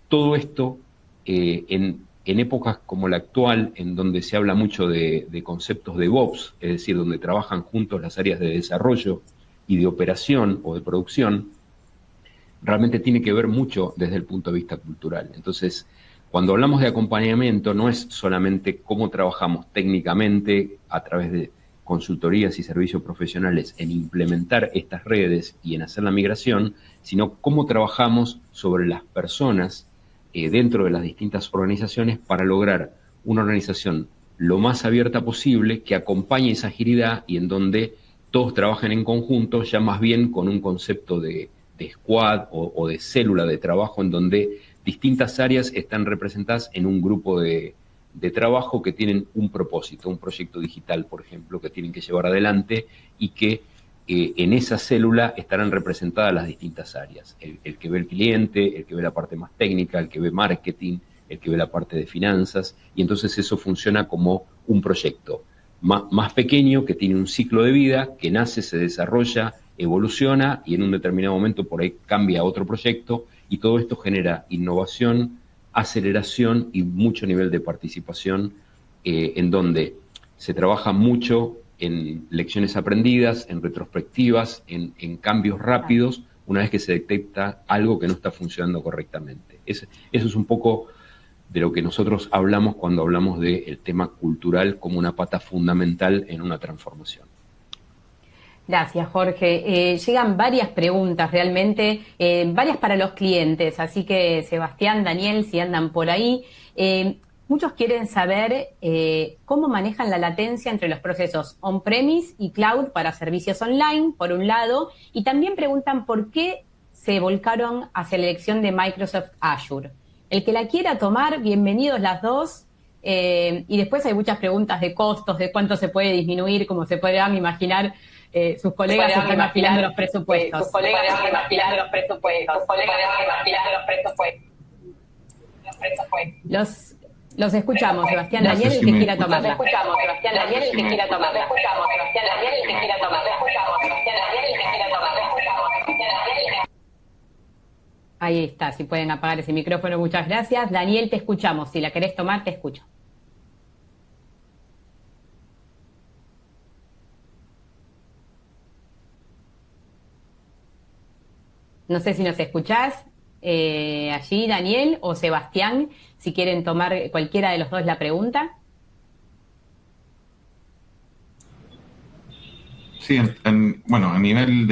Todo esto en épocas como la actual, en donde se habla mucho de conceptos de DevOps, es decir, donde trabajan juntos las áreas de desarrollo y de operación o de producción, realmente tiene que ver mucho desde el punto de vista cultural. Entonces, cuando hablamos de acompañamiento, no es solamente cómo trabajamos técnicamente a través de consultorías y servicios profesionales en implementar estas redes y en hacer la migración, sino cómo trabajamos sobre las personas dentro de las distintas organizaciones para lograr una organización lo más abierta posible, que acompañe esa agilidad y en donde todos trabajen en conjunto, ya más bien con un concepto de squad o de célula de trabajo en donde distintas áreas están representadas en un grupo de trabajo que tienen un propósito, un proyecto digital, por ejemplo, que tienen que llevar adelante y que en esa célula estarán representadas las distintas áreas. El que ve el cliente, el que ve la parte más técnica, el que ve marketing, el que ve la parte de finanzas, y entonces eso funciona como un proyecto más pequeño que tiene un ciclo de vida, que nace, se desarrolla, evoluciona y en un determinado momento por ahí cambia a otro proyecto, y todo esto genera innovación, aceleración y mucho nivel de participación, en donde se trabaja mucho en lecciones aprendidas, en retrospectivas, en cambios rápidos, una vez que se detecta algo que no está funcionando correctamente. Eso es un poco de lo que nosotros hablamos cuando hablamos del tema cultural como una pata fundamental en una transformación. Gracias, Jorge. Llegan varias preguntas realmente, varias para los clientes, así que Sebastián, Daniel, si andan por ahí. Muchos quieren saber cómo manejan la latencia entre los procesos on-premise y cloud para servicios online, por un lado, y también preguntan por qué se volcaron hacia la elección de Microsoft Azure. El que la quiera tomar, bienvenidos las dos. Y después hay muchas preguntas de costos, de cuánto se puede disminuir, como se podrán imaginar. Sus colegas están afilando los presupuestos. Sus colegas están afilando los presupuestos. Sus colegas están afilando los presupuestos. Los escuchamos, Sebastián, Daniel, el que quiera tomar. Los escuchamos, Sebastián, Daniel, el que quiera tomar. Los escuchamos, Sebastián, Daniel, el que quiera tomar. Los escuchamos, Sebastián, Daniel, el que quiera tomar. Los escuchamos, Sebastián, Daniel. Ahí está, si pueden apagar ese micrófono, muchas gracias. Daniel, te escuchamos. Si la querés tomar, te escucho. No sé si nos escuchás allí, Daniel o Sebastián, si quieren tomar cualquiera de los dos la pregunta. Sí, bueno, a nivel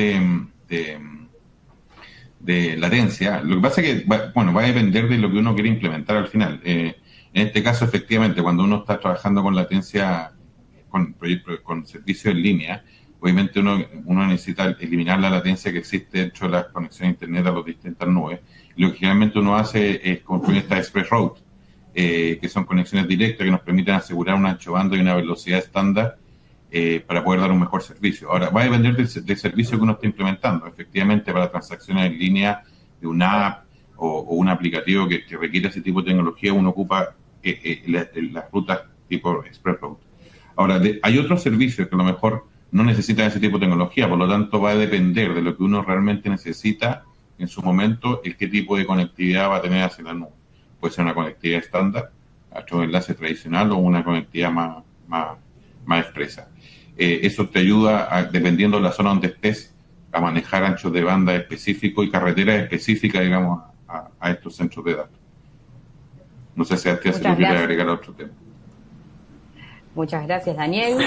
de latencia, lo que pasa es que va a depender de lo que uno quiere implementar al final. En este caso, efectivamente, cuando uno está trabajando con latencia, con servicios en línea, obviamente uno necesita eliminar la latencia que existe dentro de las conexiones a Internet a las distintas nubes. Y lo que generalmente uno hace es construir estas Express Route, que son conexiones directas que nos permiten asegurar un ancho bando y una velocidad estándar para poder dar un mejor servicio. Ahora, va a depender del servicio que uno esté implementando. Efectivamente, para transacciones en línea de una app o un aplicativo que requiere ese tipo de tecnología, uno ocupa las rutas tipo Express Route. Ahora, hay otros servicios que a lo mejor no necesitan ese tipo de tecnología, por lo tanto va a depender de lo que uno realmente necesita en su momento, el qué tipo de conectividad va a tener hacia la nube. Puede ser una conectividad estándar, a través de enlace tradicional, o una conectividad más expresa. Eso te ayuda, dependiendo de la zona donde estés, a manejar anchos de banda específicos y carreteras específicas, digamos, a estos centros de datos. No sé si a ti se le quiere agregar otro tema. Muchas gracias, Daniel.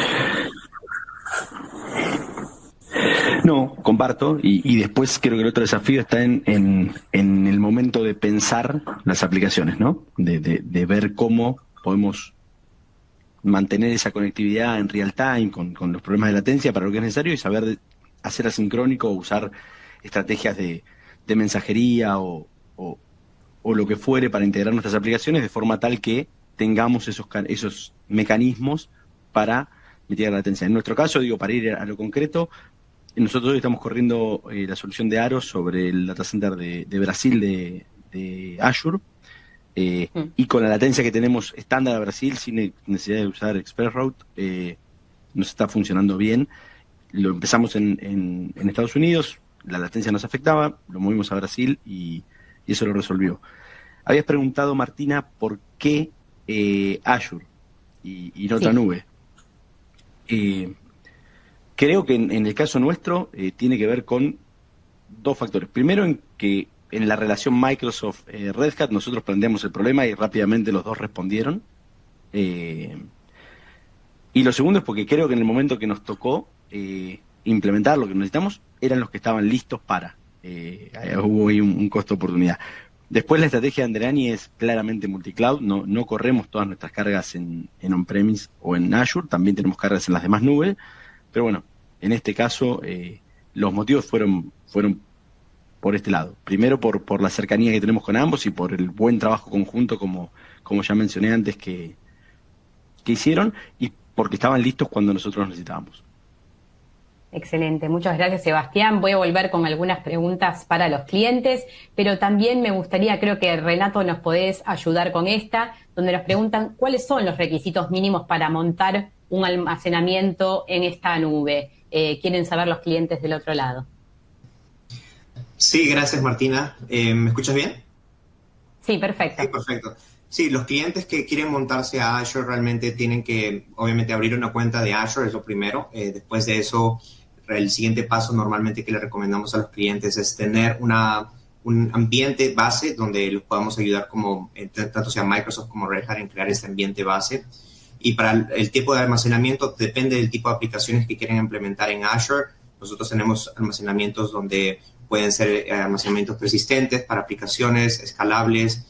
No, comparto, y después creo que el otro desafío está en el momento de pensar las aplicaciones, ¿no? De ver cómo podemos mantener esa conectividad en real time con los problemas de latencia para lo que es necesario, y saber hacer asincrónico o usar estrategias de mensajería o lo que fuere para integrar nuestras aplicaciones de forma tal que tengamos esos mecanismos para mitigar la latencia. En nuestro caso, digo, para ir a lo concreto, nosotros hoy estamos corriendo la solución de Aros sobre el data center de Brasil de Azure, y con la latencia que tenemos estándar a Brasil, sin necesidad de usar Express Route, nos está funcionando bien. Lo empezamos en Estados Unidos, la latencia nos afectaba, lo movimos a Brasil y eso lo resolvió. Habías preguntado, Martina, ¿por qué Azure y no otra nube? Creo que en el caso nuestro tiene que ver con dos factores. Primero, en que en la relación Microsoft-Red Hat nosotros planteamos el problema y rápidamente los dos respondieron. Y lo segundo es porque creo que en el momento que nos tocó implementar lo que necesitamos, eran los que estaban listos para. Hubo ahí un costo de oportunidad. Después la estrategia de Andreani es claramente multicloud, no corremos todas nuestras cargas en on-premise o en Azure, también tenemos cargas en las demás nubes, pero bueno, en este caso los motivos fueron por este lado. Primero por la cercanía que tenemos con ambos y por el buen trabajo conjunto, como ya mencioné antes, que hicieron, y porque estaban listos cuando nosotros los necesitábamos. Excelente, muchas gracias, Sebastián. Voy a volver con algunas preguntas para los clientes, pero también me gustaría, creo que Renato nos podés ayudar con esta, donde nos preguntan cuáles son los requisitos mínimos para montar un almacenamiento en esta nube. Quieren saber los clientes del otro lado. Sí, gracias, Martina. ¿Me escuchas bien? Sí, perfecto. Sí, perfecto. Sí, los clientes que quieren montarse a Azure realmente tienen que, obviamente, abrir una cuenta de Azure, es lo primero. Después de eso, el siguiente paso normalmente que le recomendamos a los clientes es tener un ambiente base donde los podamos ayudar, como tanto sea Microsoft como Red Hat, en crear este ambiente base. Y para el tipo de almacenamiento, depende del tipo de aplicaciones que quieren implementar en Azure. Nosotros tenemos almacenamientos donde pueden ser almacenamientos persistentes para aplicaciones escalables,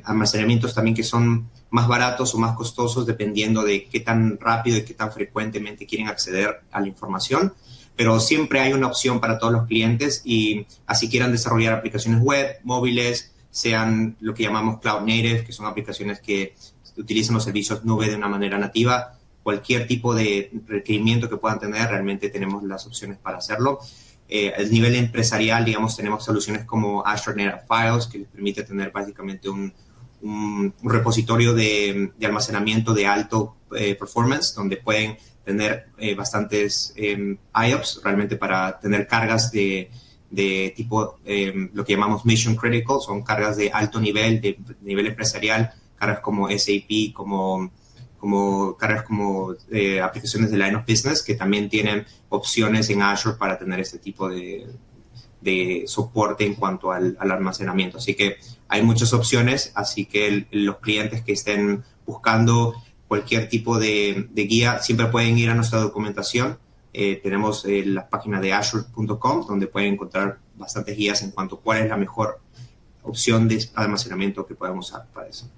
almacenamientos también que son más baratos o más costosos dependiendo de qué tan rápido y qué tan frecuentemente quieren acceder a la información. Pero siempre hay una opción para todos los clientes, y así quieran desarrollar aplicaciones web, móviles, sean lo que llamamos Cloud Native, que son aplicaciones que utilizan los servicios nube de una manera nativa. Cualquier tipo de requerimiento que puedan tener, realmente tenemos las opciones para hacerlo. A nivel empresarial, digamos, tenemos soluciones como Azure Native Files, que les permite tener básicamente un repositorio de almacenamiento de alto performance, donde pueden tener bastantes IOPS, realmente para tener cargas de tipo, lo que llamamos Mission Critical, son cargas de alto nivel, de nivel empresarial, cargas como SAP, como cargas como aplicaciones de Line of Business, que también tienen opciones en Azure para tener este tipo de soporte en cuanto al almacenamiento. Así que hay muchas opciones, así que los clientes que estén buscando cualquier tipo de guía siempre pueden ir a nuestra documentación. Tenemos la página de azure.com, donde pueden encontrar bastantes guías en cuanto a cuál es la mejor opción de almacenamiento que podemos usar para eso.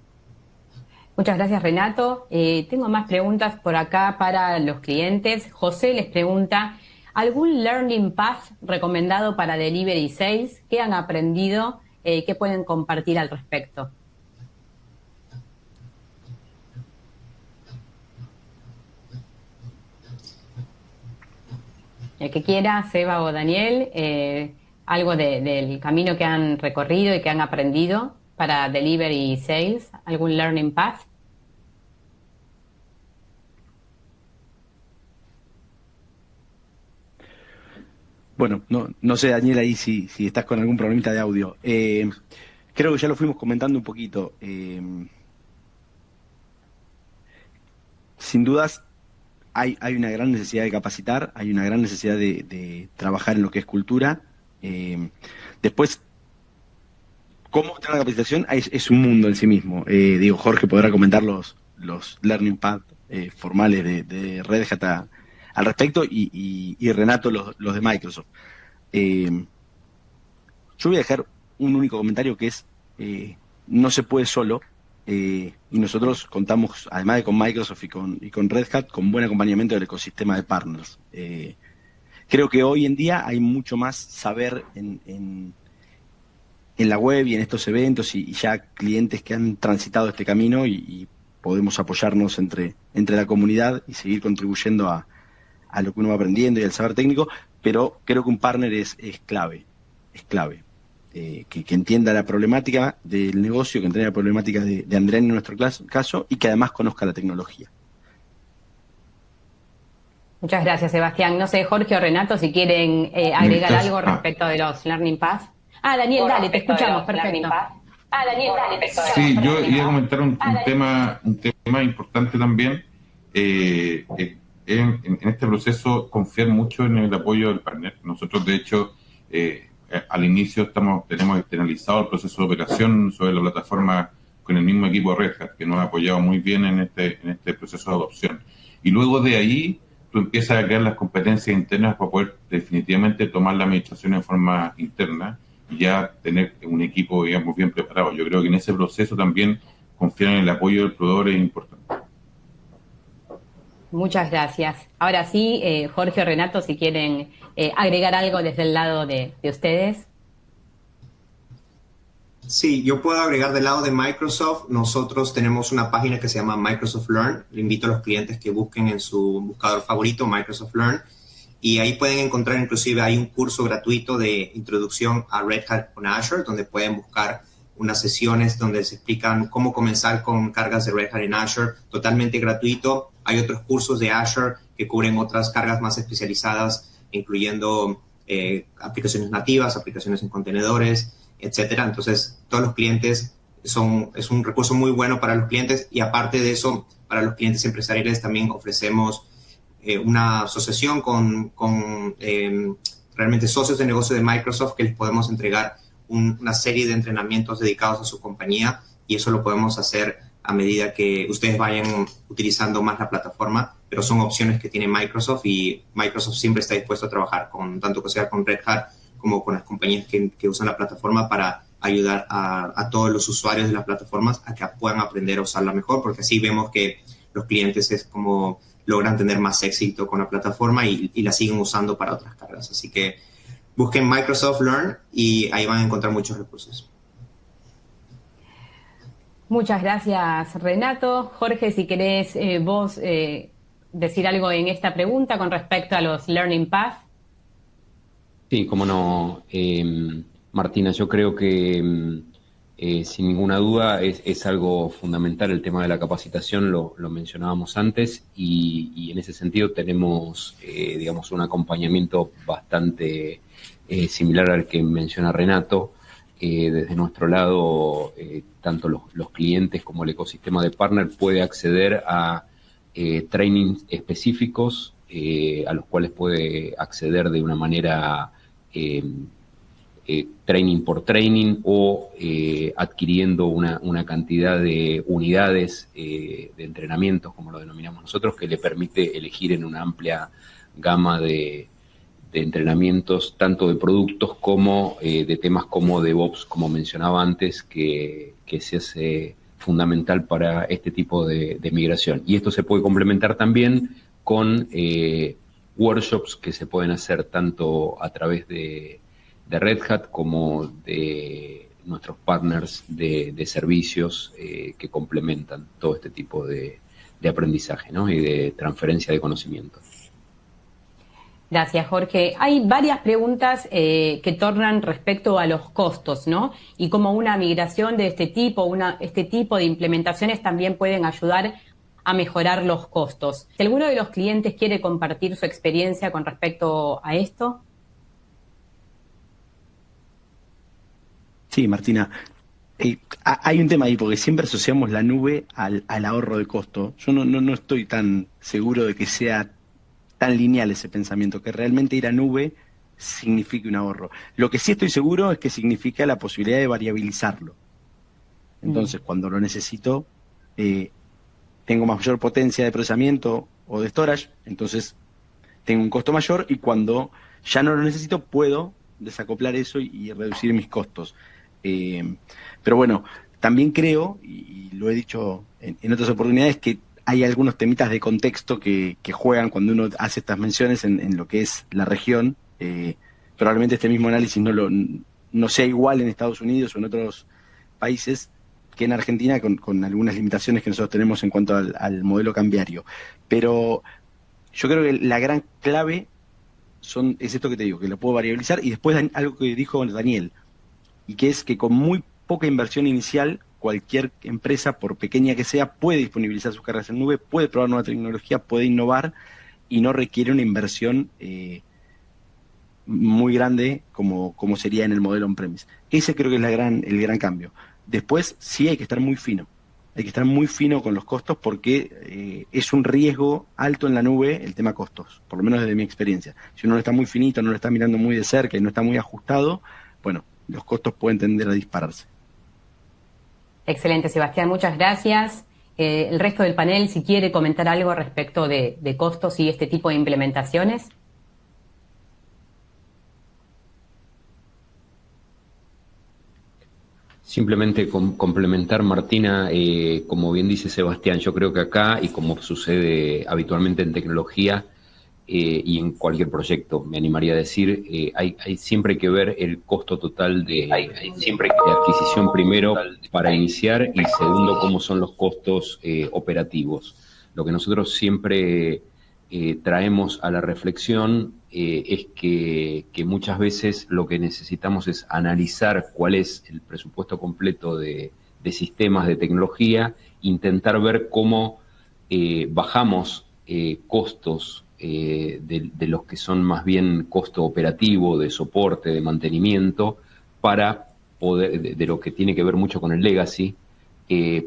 Muchas gracias, Renato. Tengo más preguntas por acá para los clientes. José les pregunta, ¿algún learning path recomendado para delivery y sales? ¿Qué han aprendido? ¿Qué pueden compartir al respecto? El que quiera, Seba o Daniel, algo del camino que han recorrido y que han aprendido para delivery y sales, algún learning path. Bueno, no sé, Daniel, ahí si estás con algún problemita de audio. Creo que ya lo fuimos comentando un poquito. Sin dudas, hay una gran necesidad de capacitar, hay una gran necesidad de trabajar en lo que es cultura. Después, cómo obtener la capacitación es un mundo en sí mismo. Digo, Jorge podrá comentar los learning paths formales de Red Hat al respecto, y Renato los de Microsoft. Yo voy a dejar un único comentario, que es no se puede solo, y nosotros contamos, además de con Microsoft y con Red Hat, con buen acompañamiento del ecosistema de partners. Creo que hoy en día hay mucho más saber en la web y en estos eventos, y ya clientes que han transitado este camino, y podemos apoyarnos entre la comunidad y seguir contribuyendo a lo que uno va aprendiendo y al saber técnico, pero creo que un partner es clave, que entienda la problemática del negocio, que entienda la problemática de Andrea en nuestro caso, y que además conozca la tecnología. Muchas gracias, Sebastián. No sé, Jorge o Renato, si quieren agregar algo respecto de los learning paths. Daniel, dale, te escuchamos, perfecto. Sí, yo iba a comentar un tema importante también. En este proceso, confiar mucho en el apoyo del partner. Nosotros, de hecho, al inicio tenemos externalizado el proceso de operación sobre la plataforma con el mismo equipo de Red Hat, que nos ha apoyado muy bien en este proceso de adopción. Y luego de ahí, tú empiezas a crear las competencias internas para poder definitivamente tomar la administración en forma interna y ya tener un equipo, digamos, bien preparado. Yo creo que en ese proceso también confiar en el apoyo del proveedor es importante. Muchas gracias. Ahora sí, Jorge o Renato, si quieren agregar algo desde el lado de ustedes. Sí, yo puedo agregar del lado de Microsoft. Nosotros tenemos una página que se llama Microsoft Learn. Le invito a los clientes que busquen en su buscador favorito Microsoft Learn. Y ahí pueden encontrar, inclusive hay un curso gratuito de introducción a Red Hat con Azure, donde pueden buscar unas sesiones donde se explican cómo comenzar con cargas de Red Hat en Azure, totalmente gratuito. Hay otros cursos de Azure que cubren otras cargas más especializadas, incluyendo aplicaciones nativas, aplicaciones en contenedores, etcétera. Entonces, todos los clientes es un recurso muy bueno para los clientes, y aparte de eso, para los clientes empresariales también ofrecemos una asociación con realmente socios de negocio de Microsoft, que les podemos entregar una serie de entrenamientos dedicados a su compañía, y eso lo podemos hacer a medida que ustedes vayan utilizando más la plataforma, pero son opciones que tiene Microsoft, y Microsoft siempre está dispuesto a trabajar tanto que sea con Red Hat como con las compañías que usan la plataforma, para ayudar a todos los usuarios de las plataformas a que puedan aprender a usarla mejor, porque así vemos que los clientes es como logran tener más éxito con la plataforma y la siguen usando para otras cargas. Así que busquen Microsoft Learn y ahí van a encontrar muchos recursos. Muchas gracias, Renato. Jorge, si querés vos decir algo en esta pregunta con respecto a los Learning Path. Sí, cómo no. Martina, yo creo que sin ninguna duda es algo fundamental el tema de la capacitación, lo mencionábamos antes, y en ese sentido tenemos, digamos, un acompañamiento bastante similar al que menciona Renato. Desde nuestro lado, tanto los clientes como el ecosistema de partner puede acceder a trainings específicos a los cuales puede acceder de una manera training por training o adquiriendo una cantidad de unidades de entrenamientos, como lo denominamos nosotros, que le permite elegir en una amplia gama de entrenamientos, tanto de productos como de temas como DevOps, como mencionaba antes, que se hace fundamental para este tipo de migración. Y esto se puede complementar también con workshops que se pueden hacer tanto a través de Red Hat como de nuestros partners de servicios que complementan todo este tipo de aprendizaje, ¿no? Y de transferencia de conocimiento. Gracias, Jorge. Hay varias preguntas que tornan respecto a los costos, ¿no? Y cómo una migración de este tipo, este tipo de implementaciones también pueden ayudar a mejorar los costos. Si alguno de los clientes quiere compartir su experiencia con respecto a esto. Sí, Martina. Hay un tema ahí, porque siempre asociamos la nube al ahorro de costo. Yo no estoy tan seguro de que sea tan lineal ese pensamiento, que realmente ir a nube signifique un ahorro. Lo que sí estoy seguro es que significa la posibilidad de variabilizarlo. Entonces, cuando lo necesito, tengo mayor potencia de procesamiento o de storage, entonces tengo un costo mayor, y cuando ya no lo necesito, puedo desacoplar eso y reducir mis costos. Pero bueno, también creo, y lo he dicho en otras oportunidades, que hay algunos temitas de contexto que juegan cuando uno hace estas menciones en lo que es la región. Probablemente este mismo análisis no sea igual en Estados Unidos o en otros países que en Argentina, con algunas limitaciones que nosotros tenemos en cuanto al modelo cambiario. Pero yo creo que la gran clave es esto que te digo, que lo puedo variabilizar, y después algo que dijo Daniel, y que es que con muy poca inversión inicial, cualquier empresa, por pequeña que sea, puede disponibilizar sus cargas en nube, puede probar nueva tecnología, puede innovar, y no requiere una inversión muy grande como sería en el modelo on-premise. Ese creo que es el gran cambio. Después sí hay que estar muy fino. Hay que estar muy fino con los costos, porque es un riesgo alto en la nube el tema costos, por lo menos desde mi experiencia. Si uno no está muy finito, no lo está mirando muy de cerca y no está muy ajustado, bueno, los costos pueden tender a dispararse. Excelente, Sebastián, muchas gracias. El resto del panel, si quiere comentar algo respecto de costos y este tipo de implementaciones. Simplemente complementar, Martina, como bien dice Sebastián, yo creo que acá, y como sucede habitualmente en tecnología y en cualquier proyecto, me animaría a decir, hay siempre que ver el costo total de adquisición primero para iniciar, y segundo, cómo son los costos operativos. Lo que nosotros siempre traemos a la reflexión es que muchas veces lo que necesitamos es analizar cuál es el presupuesto completo de sistemas de tecnología, intentar ver cómo bajamos costos de los que son más bien costo operativo, de soporte, de mantenimiento, para poder, de lo que tiene que ver mucho con el legacy,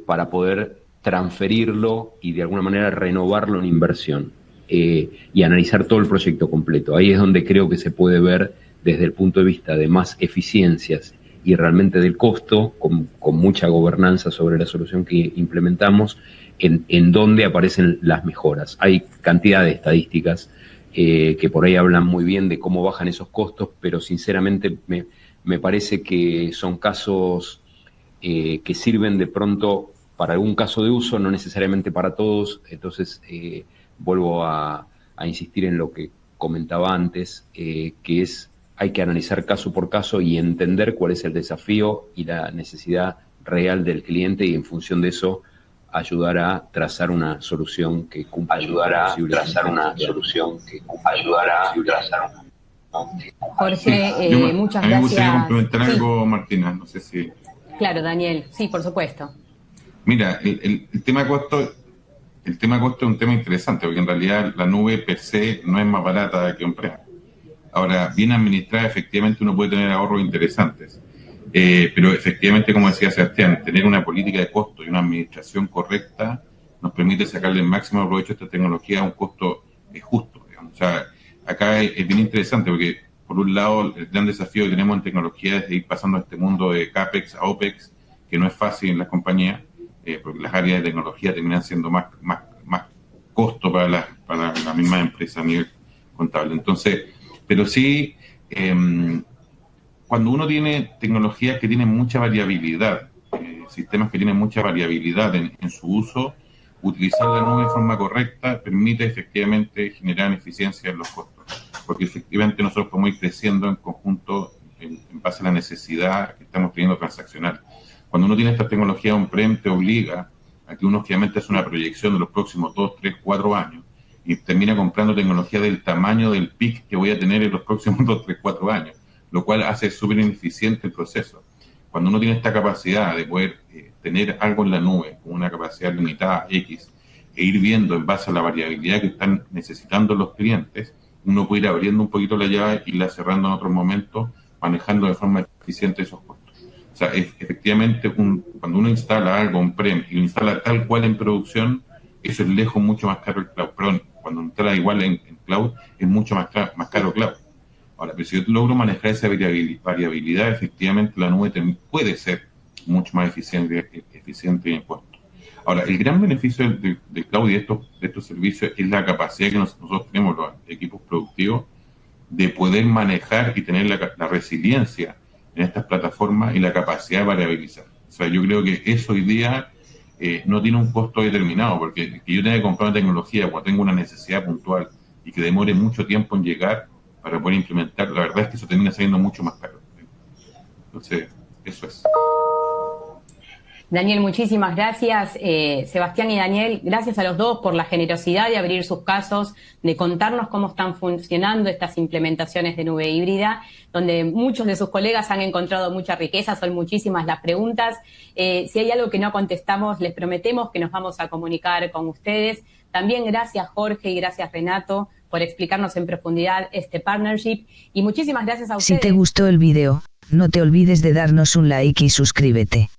para poder transferirlo y de alguna manera renovarlo en inversión. Y analizar todo el proyecto completo. Ahí es donde creo que se puede ver desde el punto de vista de más eficiencias y realmente del costo, con mucha gobernanza sobre la solución que implementamos, en dónde aparecen las mejoras. Hay cantidad de estadísticas que por ahí hablan muy bien de cómo bajan esos costos, pero sinceramente me parece que son casos que sirven de pronto para algún caso de uso, no necesariamente para todos. Entonces, vuelvo a insistir en lo que comentaba antes, que es, hay que analizar caso por caso y entender cuál es el desafío y la necesidad real del cliente, y en función de eso ayudar a trazar una solución que cumpla. Jorge, muchas gracias. A mí me gustaría complementar Sí. algo, Martina, no sé si... Claro, Daniel, sí, por supuesto. Mira, el tema de costo... El tema de costo es un tema interesante, porque en realidad la nube per se no es más barata que on-prem. Ahora, bien administrada, efectivamente uno puede tener ahorros interesantes. Pero efectivamente, como decía Sebastián, tener una política de costo y una administración correcta nos permite sacarle el máximo provecho a esta tecnología a un costo justo, digamos. O sea, acá es bien interesante porque, por un lado, el gran desafío que tenemos en tecnología es de ir pasando a este mundo de CAPEX a OPEX, que no es fácil en las compañías, porque las áreas de tecnología terminan siendo más costo para la misma empresa a nivel contable. Entonces, pero sí, cuando uno tiene tecnologías que tienen mucha variabilidad, sistemas que tienen mucha variabilidad en su uso, utilizar la nube de forma correcta permite efectivamente generar eficiencia en los costos, porque efectivamente nosotros podemos ir creciendo en conjunto en base a la necesidad que estamos teniendo transaccional. Cuando uno tiene esta tecnología on-prem, te obliga a que uno obviamente hace una proyección de los próximos 2, 3, 4 años y termina comprando tecnología del tamaño del PIC que voy a tener en los próximos 2, 3, 4 años, lo cual hace súper ineficiente el proceso. Cuando uno tiene esta capacidad de poder tener algo en la nube con una capacidad limitada X e ir viendo en base a la variabilidad que están necesitando los clientes, uno puede ir abriendo un poquito la llave y la cerrando en otros momentos, manejando de forma eficiente esos costos. O sea, efectivamente, cuando uno instala algo on-prem y lo instala tal cual en producción, eso es lejos mucho más caro el cloud. Perdón, cuando instala igual en cloud, es mucho más caro cloud. Ahora, pero si yo logro manejar esa variabilidad, efectivamente la nube puede ser mucho más eficiente en costo. Ahora, el gran beneficio del cloud y de estos servicios es la capacidad que nosotros tenemos, los equipos productivos, de poder manejar y tener la resiliencia en estas plataformas y la capacidad de variabilizar. O sea, yo creo que eso hoy día no tiene un costo determinado, porque que yo tenga que comprar una tecnología cuando tengo una necesidad puntual y que demore mucho tiempo en llegar para poder implementar, la verdad es que eso termina saliendo mucho más caro. Entonces, eso es. Daniel, muchísimas gracias. Sebastián y Daniel, gracias a los dos por la generosidad de abrir sus casos, de contarnos cómo están funcionando estas implementaciones de nube híbrida, donde muchos de sus colegas han encontrado mucha riqueza, son muchísimas las preguntas. Si hay algo que no contestamos, les prometemos que nos vamos a comunicar con ustedes. También gracias Jorge y gracias Renato por explicarnos en profundidad este partnership, y muchísimas gracias a ustedes. Si te gustó el video, no te olvides de darnos un like y suscríbete.